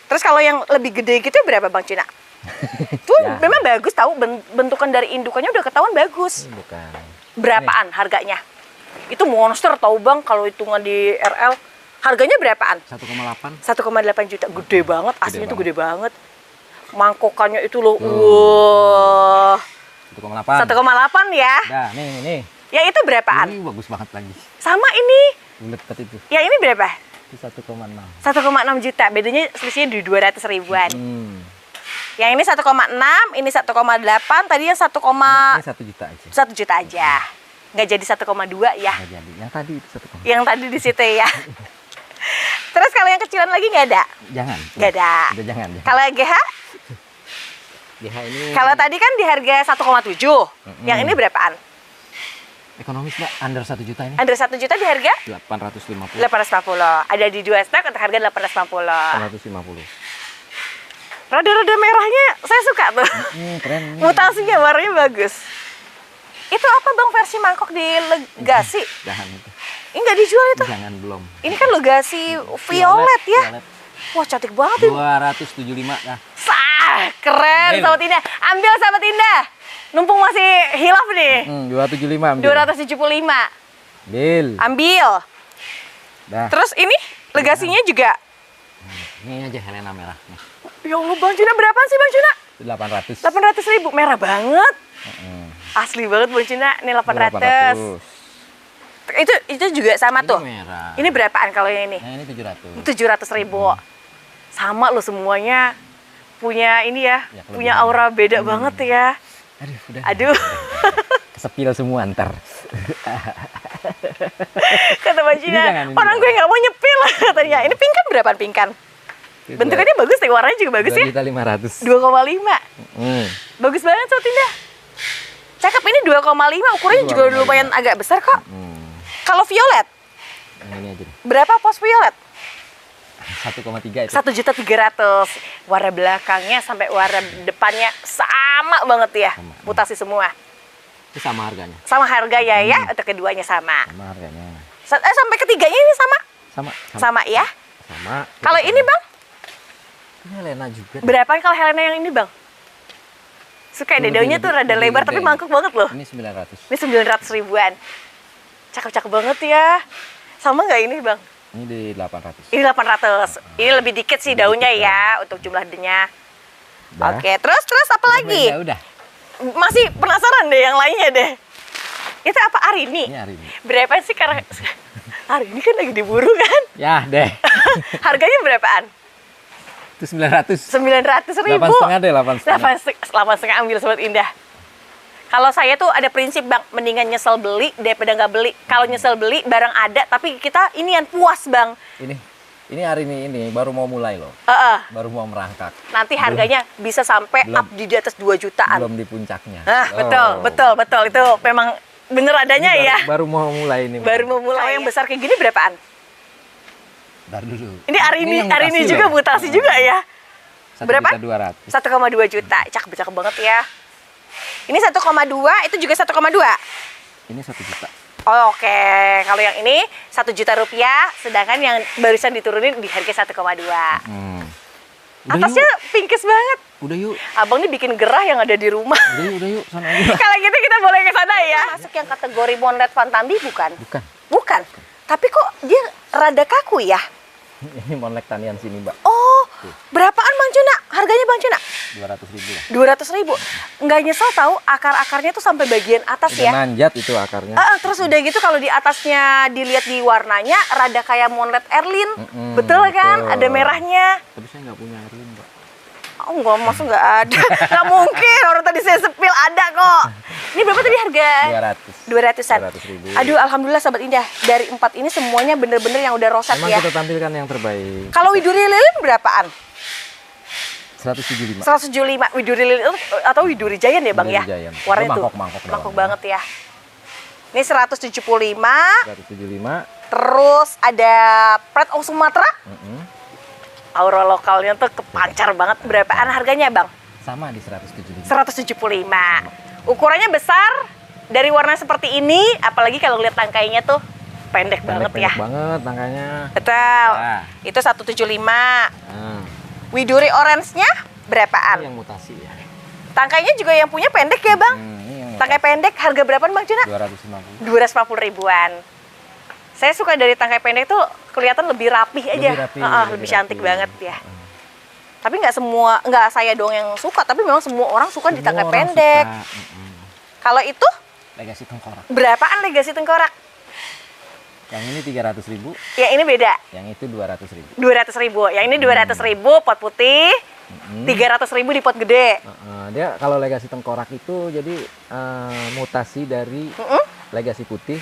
Terus kalau yang lebih gede gitu berapa Bang Cina? Tuh Ya. memang bagus tahu, bentukan dari indukannya udah ketahuan bagus. Ini bukan. Berapaan harganya? Itu monster tahu Bang, kalau hitungan di RL. Harganya berapaan? 1,8. 1,8 juta. Gede banget, aslinya tuh gede banget. Mangkokannya itu loh. Tuh. Wah. 1,8. 1,8 ya. Dah, nih. Ya itu berapaan? Ini bagus banget lagi. Sama ini. Bulet banget itu. Yang ini berapa? Itu 1,6. 1,6 juta. Bedanya selisihnya di 200 ribuan. Yang ini 1,6, ini 1,8, tadi yang 1, Ini 1 juta aja. 1 juta aja. Nggak jadi 1,2 ya. Nggak jadi. Yang tadi itu 1,6. Yang tadi di situ ya. Terus kalau yang kecilan lagi nggak ada? Jangan. Nggak ada. Udah jangan. Kalau GH? GH ini Kalau tadi kan di harga 1,7. Yang ini berapaan? ekonomis Mbak, under 1 juta ini. Under 1 juta di harga? 850. 850. Ada di 2 stok untuk harga 850. 850. Rada-rada merahnya saya suka tuh. Keren. Mutasinya warnanya bagus. Itu apa Bang versi mangkok di Legasi? Jangan itu. Ini nggak dijual itu? Jangan belum. Ini kan Legasi violet ya? Violet. Wah cantik banget ini. 275 dah. Sah, keren Ambil. Sahabat Indah. Ambil Sahabat Indah. Numpung masih hilaf nih. 275 ambil. 275. Ambil. Ambil. Dah. Terus ini Legasinya juga. Ini aja Helena merah. Nih. Ya Allah Bang Cuna, berapaan sih Bang Cuna? 800. 800 ribu. Merah banget. Heeh. Asli banget Bang Cuna. Ini 800. 800. Itu juga sama Ini tuh. merah. Ini berapaan kalau yang ini? Nah, ini 700. 700 ribu. Sama loh semuanya. Punya ini ya. Ya, Punya kelebihan. aura beda banget ya. Aduh, udah. Aduh. Kesepil semua ntar. Kata Bang Cina, jangan, ini orang gue nggak mau nyepil katanya. Ini pingkan berapaan pingkan? Bentukannya bagus deh, warnanya juga bagus ya. 2.500.000. 2,5. Bagus banget Sobat Indah. Cakep, ini 2,5, ukurannya juga 2,5. lumayan agak besar kok. Kalau violet, Yang ini aja deh. berapa pos violet? 1,3 itu. 1.300.000. Warna belakangnya sampai warna depannya sama banget ya. Sama. Mutasi semua. Itu sama harganya. Sama harga ya, untuk keduanya sama. Sama harganya. Sampai ketiganya ini sama? Sama. Sama ya. Sama. Kalau ini Bang, Ini Helena juga. berapaan kalau Helena yang ini Bang? Suka deh, daunnya tuh rada lebih lebar gede. tapi mangkuk banget loh. Ini 900. Ini 900 ribuan. Cakep-cakep banget ya. Sama nggak ini Bang? Ini di 800. Ini 800. Ini lebih dikit sih daunnya ya untuk jumlah D-nya. Udah. Oke, terus apa lagi? Ya udah. Masih penasaran deh yang lainnya deh. Itu apa Arini? Ini hari ini. Berapa sih karena Arini kan lagi diburu kan? Ya deh. Harganya berapaan? Itu 900. 900 ribu. 8,5 deh, 8,5. 8,5 ambil Sobat Indah. Kalau saya tuh ada prinsip Bang, mendingan nyesel beli daripada nggak beli. Kalau nyesel beli barang ada, tapi kita inian puas Bang. Ini hari ini baru mau mulai loh. Baru mau merangkak. Nanti harganya bisa sampai belum. up di atas 2 jutaan. Belum di puncaknya. Nah, betul. Itu memang bener adanya Ini ya. baru mau mulai ini. Baru mau mulai. Kalau yang besar kayak gini berapaan? Ntar dulu. Ini yang Arini mutasi juga loh. mutasi juga ya. Berapa? 1.200.000. 1,2 juta. Cakep banget ya. Ini 1,2, itu juga 1,2. Ini 1 juta. Oh, oke. Kalau yang ini 1 juta rupiah, sedangkan yang barusan diturunin di harga 1,2. Udah Atasnya yuk. pinkis banget. Udah yuk. Abang nih bikin gerah yang ada di rumah. Udah yuk. Sana aja. Kalau gitu kita boleh ke sana ya. Masuk yang kategori Monret Fantambi bukan? Bukan. Bukan. Tapi kok dia rada kaku ya? Ini monlek tanian sini, Mbak. Oh, berapaan Bang Cuna? Harganya Bang Cuna? 200.000 lah. 200 ribu. Nggak nyesel tahu akar-akarnya tuh sampai bagian atas Udah ya. nanjat itu akarnya. Terus udah gitu kalau di atasnya dilihat di warnanya rada kayak Monret Erlin. Mm-mm, betul kan? betul. Ada merahnya. Tapi saya nggak punya air ini, Mbak. Oh enggak, masuk nggak ada. Nggak mungkin, orang tadi saya sepil ada kok. Ini berapa tadi harga? 200-an. 200.000. Aduh, alhamdulillah Sobat Indah. Dari 4 ini semuanya bener-bener yang udah roset Memang ya. kita tampilkan yang terbaik. Kalau Widuri Lilin berapaan? 175. 175. Widuri Lilin atau Widuri Giant ya Bang ya? Widuri Giant. Warnanya Itu tuh. mangkok Mangkok doang. banget ya. Ini 175. 175. Terus ada Pret Ong Sumatera. Mm-mm. Aura lokalnya tuh kepancar banget. Berapaan harganya Bang? Sama di 175. 175. Ukurannya besar, dari warna seperti ini, apalagi kalau lihat tangkainya tuh pendek banget ya. Pendek banget tangkanya. Betul. Nah. Itu 175. Nah, Widuri orange-nya ini berapaan? yang mutasi ya. Tangkainya juga yang punya pendek ya Bang? Ini yang Tangkai pendek harga berapaan Bang Cuna? 250. 250 ribuan. Saya suka dari tangkai pendek tuh kelihatan lebih rapih aja. Lebih rapi, Lebih cantik banget ya. Tapi nggak saya doang yang suka, tapi memang semua orang suka di tangkai Semua orang pendek. suka. Kalau itu Legasi tengkorak. berapaan legasi tengkorak? Yang ini 300.000, Yang ini beda. yang itu 200.000. 200.000. Yang ini 200.000 pot putih, 300.000 di pot gede. Dia kalau legasi tengkorak itu jadi mutasi dari legasi putih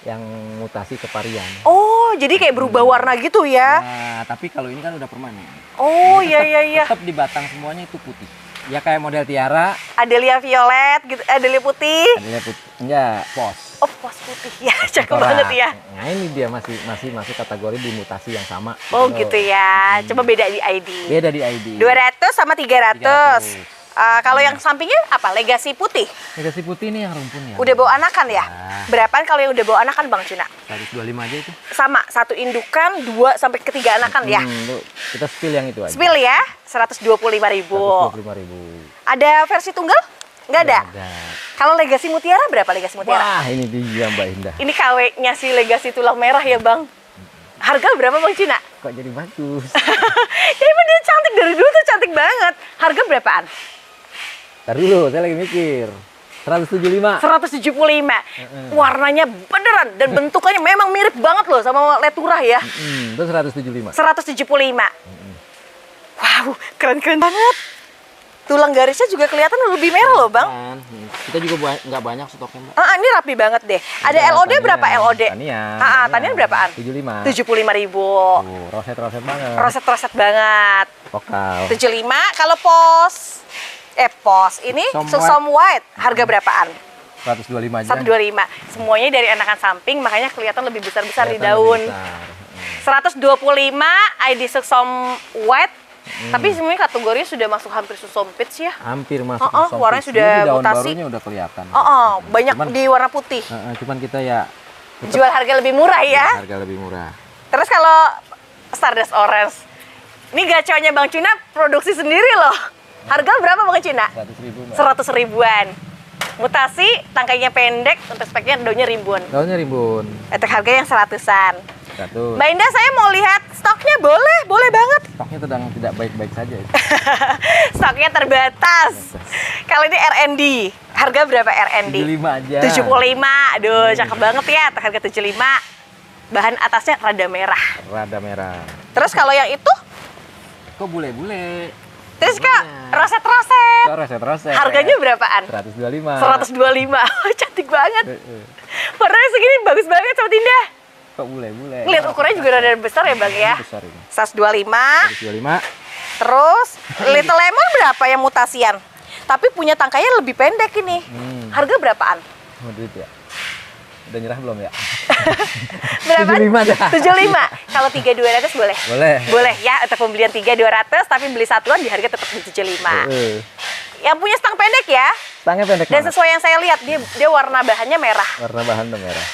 yang mutasi ke varian. Oh, jadi kayak berubah warna gitu ya? Nah, tapi kalau ini kan udah permanen. Oh, iya iya iya. Tetap di batang semuanya itu putih. Ya kayak model tiara, Adelia violet gitu, Adelia putih. ada putih, enggak pos. Oh, pos putih ya, cakep Tengkorak. banget ya. Nah, ini dia masih masuk kategori di mutasi yang sama. Oh, gitu ya. Coba beda di ID. Beda di ID. 200 sama 300. 300. Kalau yang sampingnya apa? Legasi putih. Legasi putih ini yang rumpun ya. Udah bawa anakan ya? Nah. Berapaan kalau yang udah bawa anakan Bang Cuna? 125 aja itu. Sama, satu indukan, 2 sampai ke 3 anakan ya. Tuh, kita spill yang itu aja. Spill ya, 125.000. 125.000. Ada versi tunggal? Nggak ada. Ada. Kalau legasi mutiara berapa legasi mutiara? Wah, ini dia Mbak Indah. Ini KW-nya si legasi tulang merah ya Bang. Harga berapa Bang Cina? Kok jadi bagus? Ya emang dia cantik dari dulu tuh cantik banget. Harga berapaan? Ntar dulu, saya lagi mikir. 175. 175. Warnanya beneran dan bentukannya memang mirip banget loh sama leturah ya. Itu 175. 175. Wow, keren-keren banget. Tulang garisnya juga kelihatan lebih merah loh Bang. Kita juga nggak banyak stoknya Mbak. Ini rapi banget deh. Ada LOD berapa LOD? Tanian. Tanian berapaan? 75. 75.000. Tuh, roset-roset banget. Roset-roset banget. Vokal. 75. Kalau pos ini Susom White harga berapaan? 125 aja. 125. Semuanya dari anakan samping makanya kelihatan lebih besar-besar di Kelihatan daun. lebih besar. 125 ID Susom White. Tapi semuanya kategorinya sudah masuk hampir Susom Peach ya. Hampir masuk. Warnanya Susom sudah Peach. Di daun mutasi. barunya udah kelihatan. Banyak Cuman- di warna putih. Cuman kita ya Jual harga lebih murah ya. harga lebih murah. Terus kalau Stardust Orange, ini gaconya Bang Cina produksi sendiri loh. Harga berapa Bang Cina? 100.000 Mbak. 100 ribuan. Mutasi, tangkainya pendek, untuk speknya daunnya ribuan. Daunnya rimbun. Itu harga yang 100-an. 100. Mbak Indah, saya mau lihat stoknya, boleh banget. Stoknya sedang tidak baik-baik saja. Stoknya terbatas. Kalau ini R&D, harga berapa R&D? 75 aja. 75. Aduh, cakep banget ya, harga 75. Bahan atasnya rada merah. Rada merah. Terus kalau yang itu, Kok bule-bule? terus Kak, roset-roset. Kok roset-roset? Harganya berapaan? 125. 125. Cantik banget. Warnanya segini bagus banget Sobat Indah. Kok bule-bule? Lihat ukurannya juga rada besar ya Bang ya. Besar ini. 125. 125. Terus Little Lemon berapa yang mutasian? Tapi punya tangkainya lebih pendek ini. Harga berapaan? Mau duit ya? Udah nyerah belum ya? Berapa? 75 dah. 75. Kalau 3.200 boleh? Boleh. Boleh ya, untuk pembelian 3.200 tapi beli satuan di harga tetap di 75. Yang punya stang pendek ya. Stangnya pendek Dan banget. sesuai yang saya lihat dia warna bahannya merah. Warna bahan tuh merah.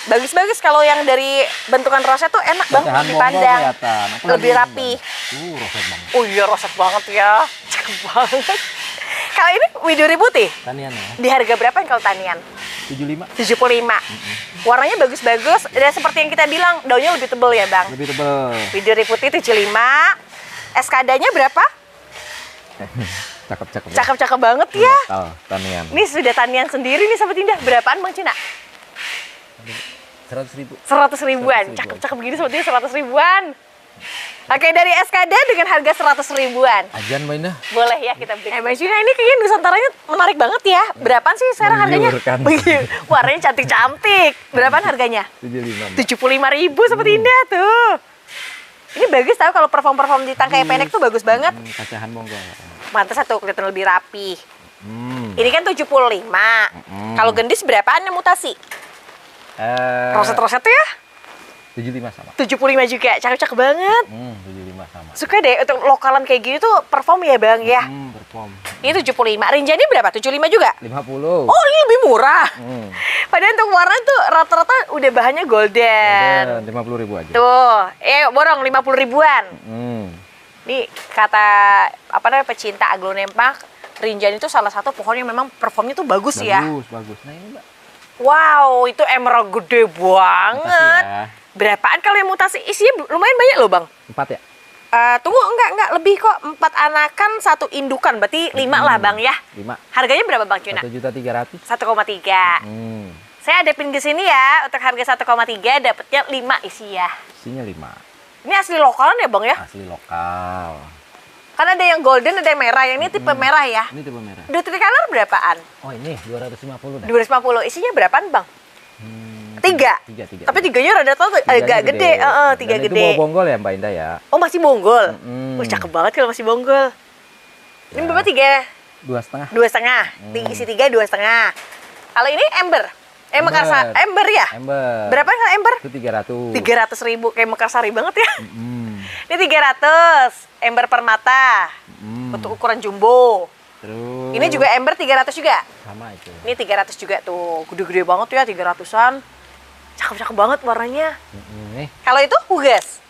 Bagus-bagus kalau yang dari bentukan roset tuh enak banget Pecahan dipandang. bonggol kelihatan. Apalagi Lebih ini, rapi. Bang. Roset banget. Oh iya roset banget ya. Cakep banget. Kalau ini widuri putih, Tanian ya. di harga berapa yang kalau tanian? 75. 75. Warnanya bagus-bagus. Dan seperti yang kita bilang, daunnya lebih tebal ya Bang. Lebih tebel. Widuri putih 75. SKD-nya berapa? Cakep-cakep. Cakep-cakep banget ya. Lokal, tanian. Ini sudah tanian sendiri nih Sobat Indah. Berapaan Bang Cina? 100.000. 100 ribuan. 100 ribuan. Cakep-cakep gini Sobat Indah 100 ribuan. Oke, dari SKD dengan harga 100 ribuan. Ajan Mbak Indah. Boleh ya kita beli. Mbak Cina ini kayaknya Nusantaranya menarik banget ya. Berapaan sih sekarang harganya? Menggiurkan. Warnanya cantik-cantik. Berapaan harganya? 75. 75.000 Sobat Indah tuh. Ini bagus tahu kalau perform di tangkai pendek tuh bagus banget. Kacahan monggo. Mantas satu kelihatan lebih rapi. Hmm. Ini kan 75. Kalau gendis berapaan yang mutasi? Roset-roset tuh ya? 75 sama. 75 juga. Cakep-cakep banget. 75 sama. Suka deh untuk lokalan kayak gini tuh perform ya Bang ya. Perform. Ini 75. Rinjani berapa? 75 juga? 50. Oh, ini lebih murah. Hmm. Padahal untuk warna tuh rata-rata udah bahannya golden. Udah 50.000 aja. Tuh, borong 50 ribuan. Ini kata apa namanya pecinta aglonempak, Rinjani itu salah satu pohon yang memang performnya tuh bagus ya. Bagus. Nah ini Mbak. Wow, itu emerald gede banget. Makasih ya. Berapaan kalau yang mutasi? Isinya lumayan banyak loh Bang. 4 ya? Tunggu, enggak lebih kok. 4 anakan, 1 indukan, berarti 5 lah Bang ya. 5. Harganya berapa Bang Cuna? 1.300.000. 1,3. Saya adepin ke sini ya, untuk harga 1,3 dapatnya 5 isi ya. Isinya 5. Ini asli lokalan ya Bang ya? Asli lokal. Kan ada yang golden, ada yang merah. Yang ini tipe merah ya. Ini tipe merah. Dual tricolor berapaan? Oh ini 250 dah. 250. Isinya berapaan Bang? Tiga. Tiga. Tapi tiganya rada tau agak gede. Tiga Dan gede. Itu bawa bonggol ya Mbak Indah ya? Oh masih bonggol? Mm. Cakep banget kalau masih bonggol. Ini Ya. berapa 3? 2,5. 2,5. Isi 3 2,5. Kalau ini ember. Mekarsari. Ember ya? Ember. Berapa kalau ember? Itu 300. 300.000. Kayak Mekarsari banget ya. Mm. Ini 300. Ember permata. Untuk ukuran jumbo. Terus. Ini juga ember 300 juga. Sama itu. Ini 300 juga tuh. Gede-gede banget ya 300-an. Cakep-cakep banget warnanya. Nih. Kalau itu hugas.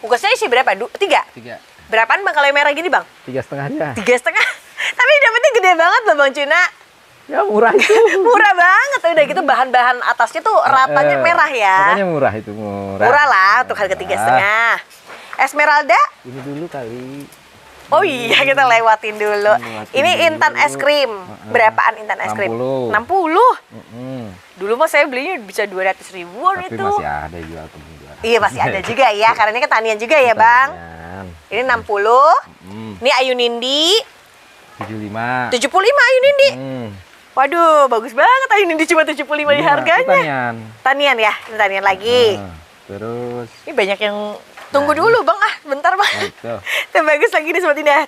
Hugasnya isi berapa? 3. 3. Berapaan Bang kalau yang merah gini Bang? 3,5 aja. 3,5. Tapi dapetnya gede banget loh Bang Cuna. Ya murah itu. Murah banget. Udah gitu bahan-bahan atasnya tuh ratanya merah ya. Makanya murah itu, murah. Murah lah untuk harga 3,5. Esmeralda? Ini dulu kali. Oh iya kita lewatin dulu. Lewatin Ini dulu. Intan es krim. Berapaan Intan es krim? 60. 60. Dulu mah saya belinya bisa 200 ribuan Tapi itu. masih ada jual juga. Iya masih ada juga ya. Karena ini kan tanian juga ya Bang. Tanian. Ini 60. Mm. Ini Ayu Nindi. 75. 75 Ayu Nindi. Mm. Waduh, bagus banget Ayu Nindi cuma 75 di Itu harganya. tanian. Tanian ya, ini tanian lagi. Terus. Ini banyak yang tunggu dulu Bang, bentar Bang. Nah, itu. Itu bagus lagi nih Sobat Indah.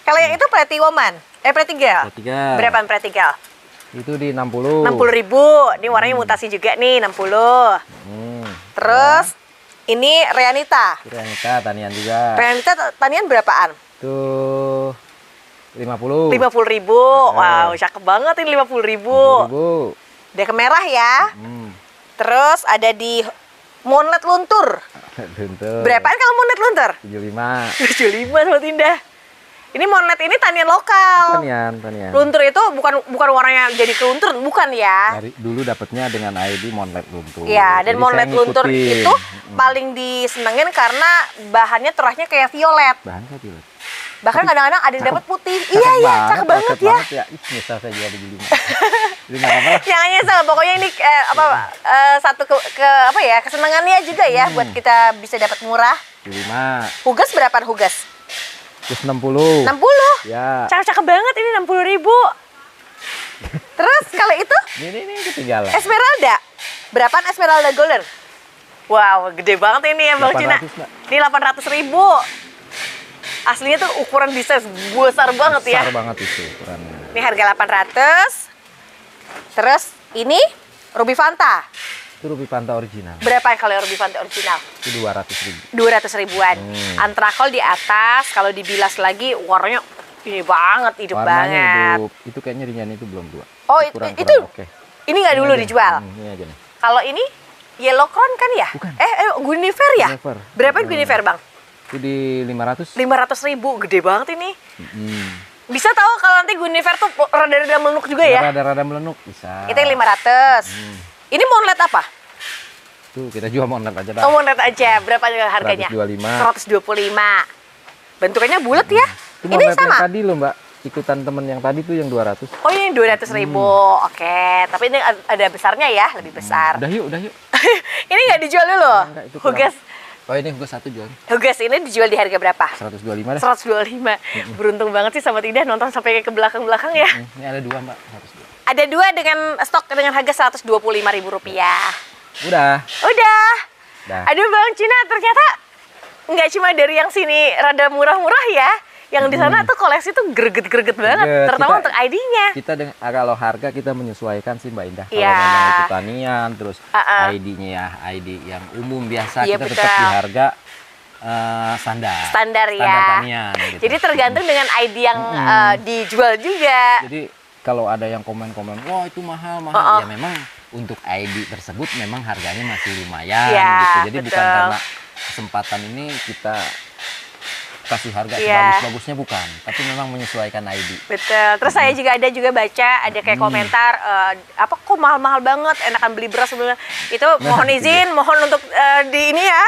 Kalau yang itu Pretty Woman, Pretty Girl. Pretty Girl. Berapaan Pretty Girl? Itu di 60. 60.000. Ini warnanya mutasi juga nih, 60. Hmm. Terus ini Reanita. Kira-kira tanian juga. Reanita tanian berapaan? Tuh 50. 50.000. Wow, cakep banget ini 50.000. 50.000. Udah ke merah ya. Terus ada di Moonlight Luntur. Luntur. Berapaan kalau Moonlight Luntur? 75. 75 Sobat Indah. Ini Moonlight ini tanian lokal. Tanian. Luntur itu bukan warnanya jadi ke luntur, bukan ya? Dari dulu dapatnya dengan ID Moonlight Luntur. Iya, dan Jadi Moonlight saya Luntur ngikutin. itu paling disenengin karena bahannya terahnya kayak violet. Bahannya violet. Bahkan kadang-kadang ada yang dapat putih. Cakep Iya, cakep banget ya. Ih, nyesal saya jual di 75. Jadi nggak apa-apa. Jangan nyesel, pokoknya ini satu apa ya, kesenangannya juga ya buat kita bisa dapat murah. 75. Hugas berapaan hugas? Terus 60. 60. Ya. Cakep banget ini 60.000. Terus kalau itu Ini ketinggalan. Esmeralda. Berapaan Esmeralda Golden? Wow, gede banget ini ya Bang Cina. 800, Mbak. Ini 800.000. Aslinya tuh ukuran bisa besar banget ya. Besar banget itu ukurannya. Ini harga 800. Terus ini Ruby Fanta. Itu Ruby Fanta original. Berapa ya kalau Ruby Fanta original? Itu 200.000. 200.000-an. Antrakol di atas, kalau dibilas lagi warnanya ini banget, hidup Warnanya banget. hidup. Itu kayaknya rinyani itu belum dua. Oh, Kurang, itu oke. ini nggak dulu Ini aja. dijual. Ini aja nih. Kalau ini Yellow Crown kan ya? Bukan. Guinevere ya? Guinevere. Berapa Guinevere, Bang? Itu di 500. 500.000, gede banget ini. Hmm. Bisa tahu kalau nanti Guinevere tuh rada-rada melenuk juga ya? Rada-rada melenuk bisa. Itu yang 500. Ini Moonlight apa? Tuh kita jual Moonlight aja dah. Oh, Moonlight aja. Berapa harganya? 125. 125. Bentukannya bulat ya? Itu Ini Moonlight yang sama? tadi loh Mbak. Ikutan temen yang tadi tuh yang 200. Oh, ini 200.000. Oke, tapi ini ada besarnya ya, lebih besar. Udah yuk, udah yuk. Ini nggak dijual dulu? Enggak, itu kurang. Hugas. Oh ini gue satu jual. Hugas ini dijual di harga berapa? 125 dah. 125. Beruntung banget sih sama Tidak nonton sampai ke belakang-belakang ya. Ini ada dua Mbak. 102. Ada dua dengan stok dengan harga Rp125.000. Udah. Udah. Dah. Aduh Bang Cina, ternyata nggak cuma dari yang sini rada murah-murah ya. Yang di sana tuh koleksi tuh greget-greget banget, Greget. terutama Kita- untuk ID-nya. Kita dengan kalau harga kita menyesuaikan sih Mbak Indah. Kalau Iya. memang itu tanian, terus Uh-uh. ID-nya ya ID yang umum biasa Iya, kita tetap betul. di harga standar. Standar ya. Standar tanian. Gitu. Jadi tergantung dengan ID yang dijual juga. Jadi kalau ada yang komen-komen, wah itu mahal Uh-uh. ya memang untuk ID tersebut memang harganya masih lumayan Iya, gitu. Jadi bukan betul. karena kesempatan ini kita kasih harga Iya. sebagus-bagusnya bukan, tapi memang menyesuaikan ID. Betul. Terus saya juga baca ada kayak komentar apa kok mahal-mahal banget, enakan beli beras sebenarnya. Itu mohon izin, mohon untuk di ini ya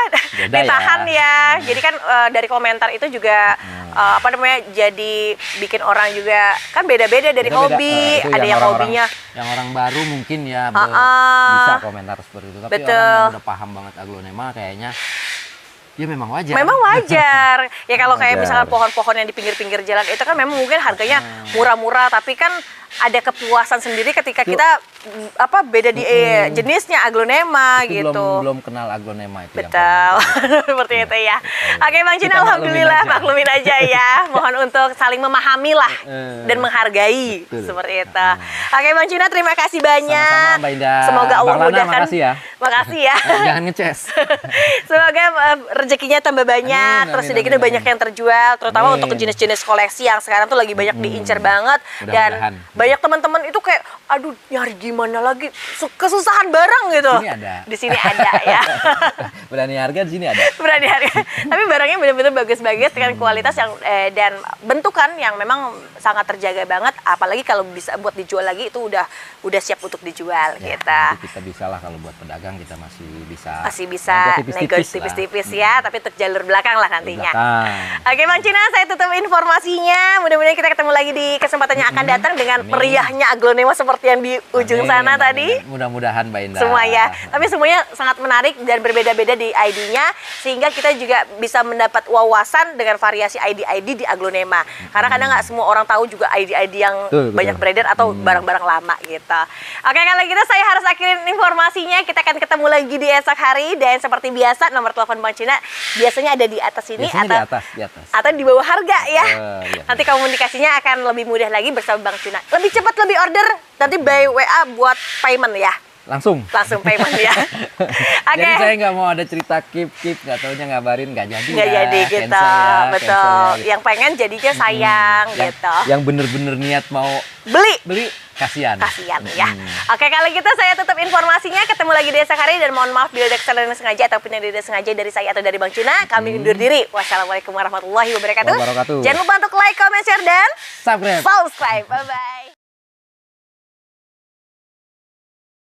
Beda ditahan ya. ya. Jadi kan dari komentar itu juga apa namanya, jadi bikin orang juga kan beda-beda dari Beda-beda. hobi. Itu Ada yang orang-orang- hobinya yang orang baru mungkin ya bisa komentar seperti itu. Tapi Betul. orang yang udah paham banget aglonema kayaknya ya memang wajar. memang wajar. Ya kalau kayak Wajar. misalkan pohon-pohon yang di pinggir-pinggir jalan itu kan memang mungkin harganya murah-murah, tapi kan ada kepuasan sendiri ketika Itu- kita beda di jenisnya aglonema Itu gitu. belum kenal aglonema itu yang Betul, paling seperti itu ya. Oke Bang Cina, Kita alhamdulillah maklumin maklumin aja ya. Mohon untuk saling memahami lah dan menghargai Betul. seperti itu. Oke Bang Cina, terima kasih banyak. Sama-sama, Mbak Indah. Semoga Allah Bang Lana, mudahkan. makasih ya. Makasih ya. Jangan ngeces. Semoga rezekinya tambah banyak, Amin, terus amin, sedikit amin, banyak amin. yang terjual, terutama Amin. untuk jenis-jenis koleksi yang sekarang tuh lagi banyak diincar banget. Mudah-mudahan. Dan banyak teman-teman itu kayak, aduh nyari gimana lagi, kesusahan barang gitu. Sini ada. Di sini ada ya. Berani harga di sini ada. Berani harga. Tapi barangnya benar-benar bagus-bagus dengan kualitas yang dan bentukan yang memang sangat terjaga banget. Apalagi kalau bisa buat dijual lagi itu udah siap untuk dijual Ya, kita. nanti kita bisa lah kalau buat pedagang kita masih bisa. Masih bisa nego nego tipis-tipis ya, tapi untuk jalur belakang lah nantinya. Belakang. Oke Bang Cina, saya tutup informasinya. Mudah-mudahan kita ketemu lagi di kesempatan yang akan datang dengan Amin. meriahnya aglonema seperti yang di ujung Amin, sana amin, tadi. amin. Mudah-mudahan Mbak Indah. Semua ya, tapi semuanya sangat menarik dan berbeda-beda di ID-nya, sehingga kita juga bisa mendapat wawasan dengan variasi ID-ID di aglonema. Karena kadang nggak semua orang tahu juga ID-ID yang Betul, betul. banyak beredar atau barang-barang lama gitu. Oke, kalau gitu saya harus akhirin informasinya. Kita akan ketemu lagi di esok hari, dan seperti biasa nomor telepon Bang Cina biasanya ada di atas ini Biasanya atau di atas. atau di bawah harga ya. Iya. Nanti komunikasinya akan lebih mudah lagi bersama Bang Cina. Lebih cepat, lebih order, nanti by WA buat payment ya. Langsung. Langsung payment ya. Oke. Jadi saya nggak mau ada cerita keep, nggak taunya ngabarin nggak jadi. Nggak ya. jadi Cancel gitu, ya, betul. cancel ya. Yang pengen jadinya sayang Yang- gitu. Yang bener-bener niat mau Beli. kasihan. Kasihan ya. Oke, kalau gitu saya tutup informasinya. Ketemu lagi di esok hari, dan mohon maaf bila ada kesalahan yang sengaja ataupun yang tidak sengaja dari saya atau dari Bang Cina. Kami undur diri. Wassalamualaikum warahmatullahi wabarakatuh. Wabarakatuh. Jangan lupa untuk like, comment, share, dan Subscribe. subscribe. Bye bye.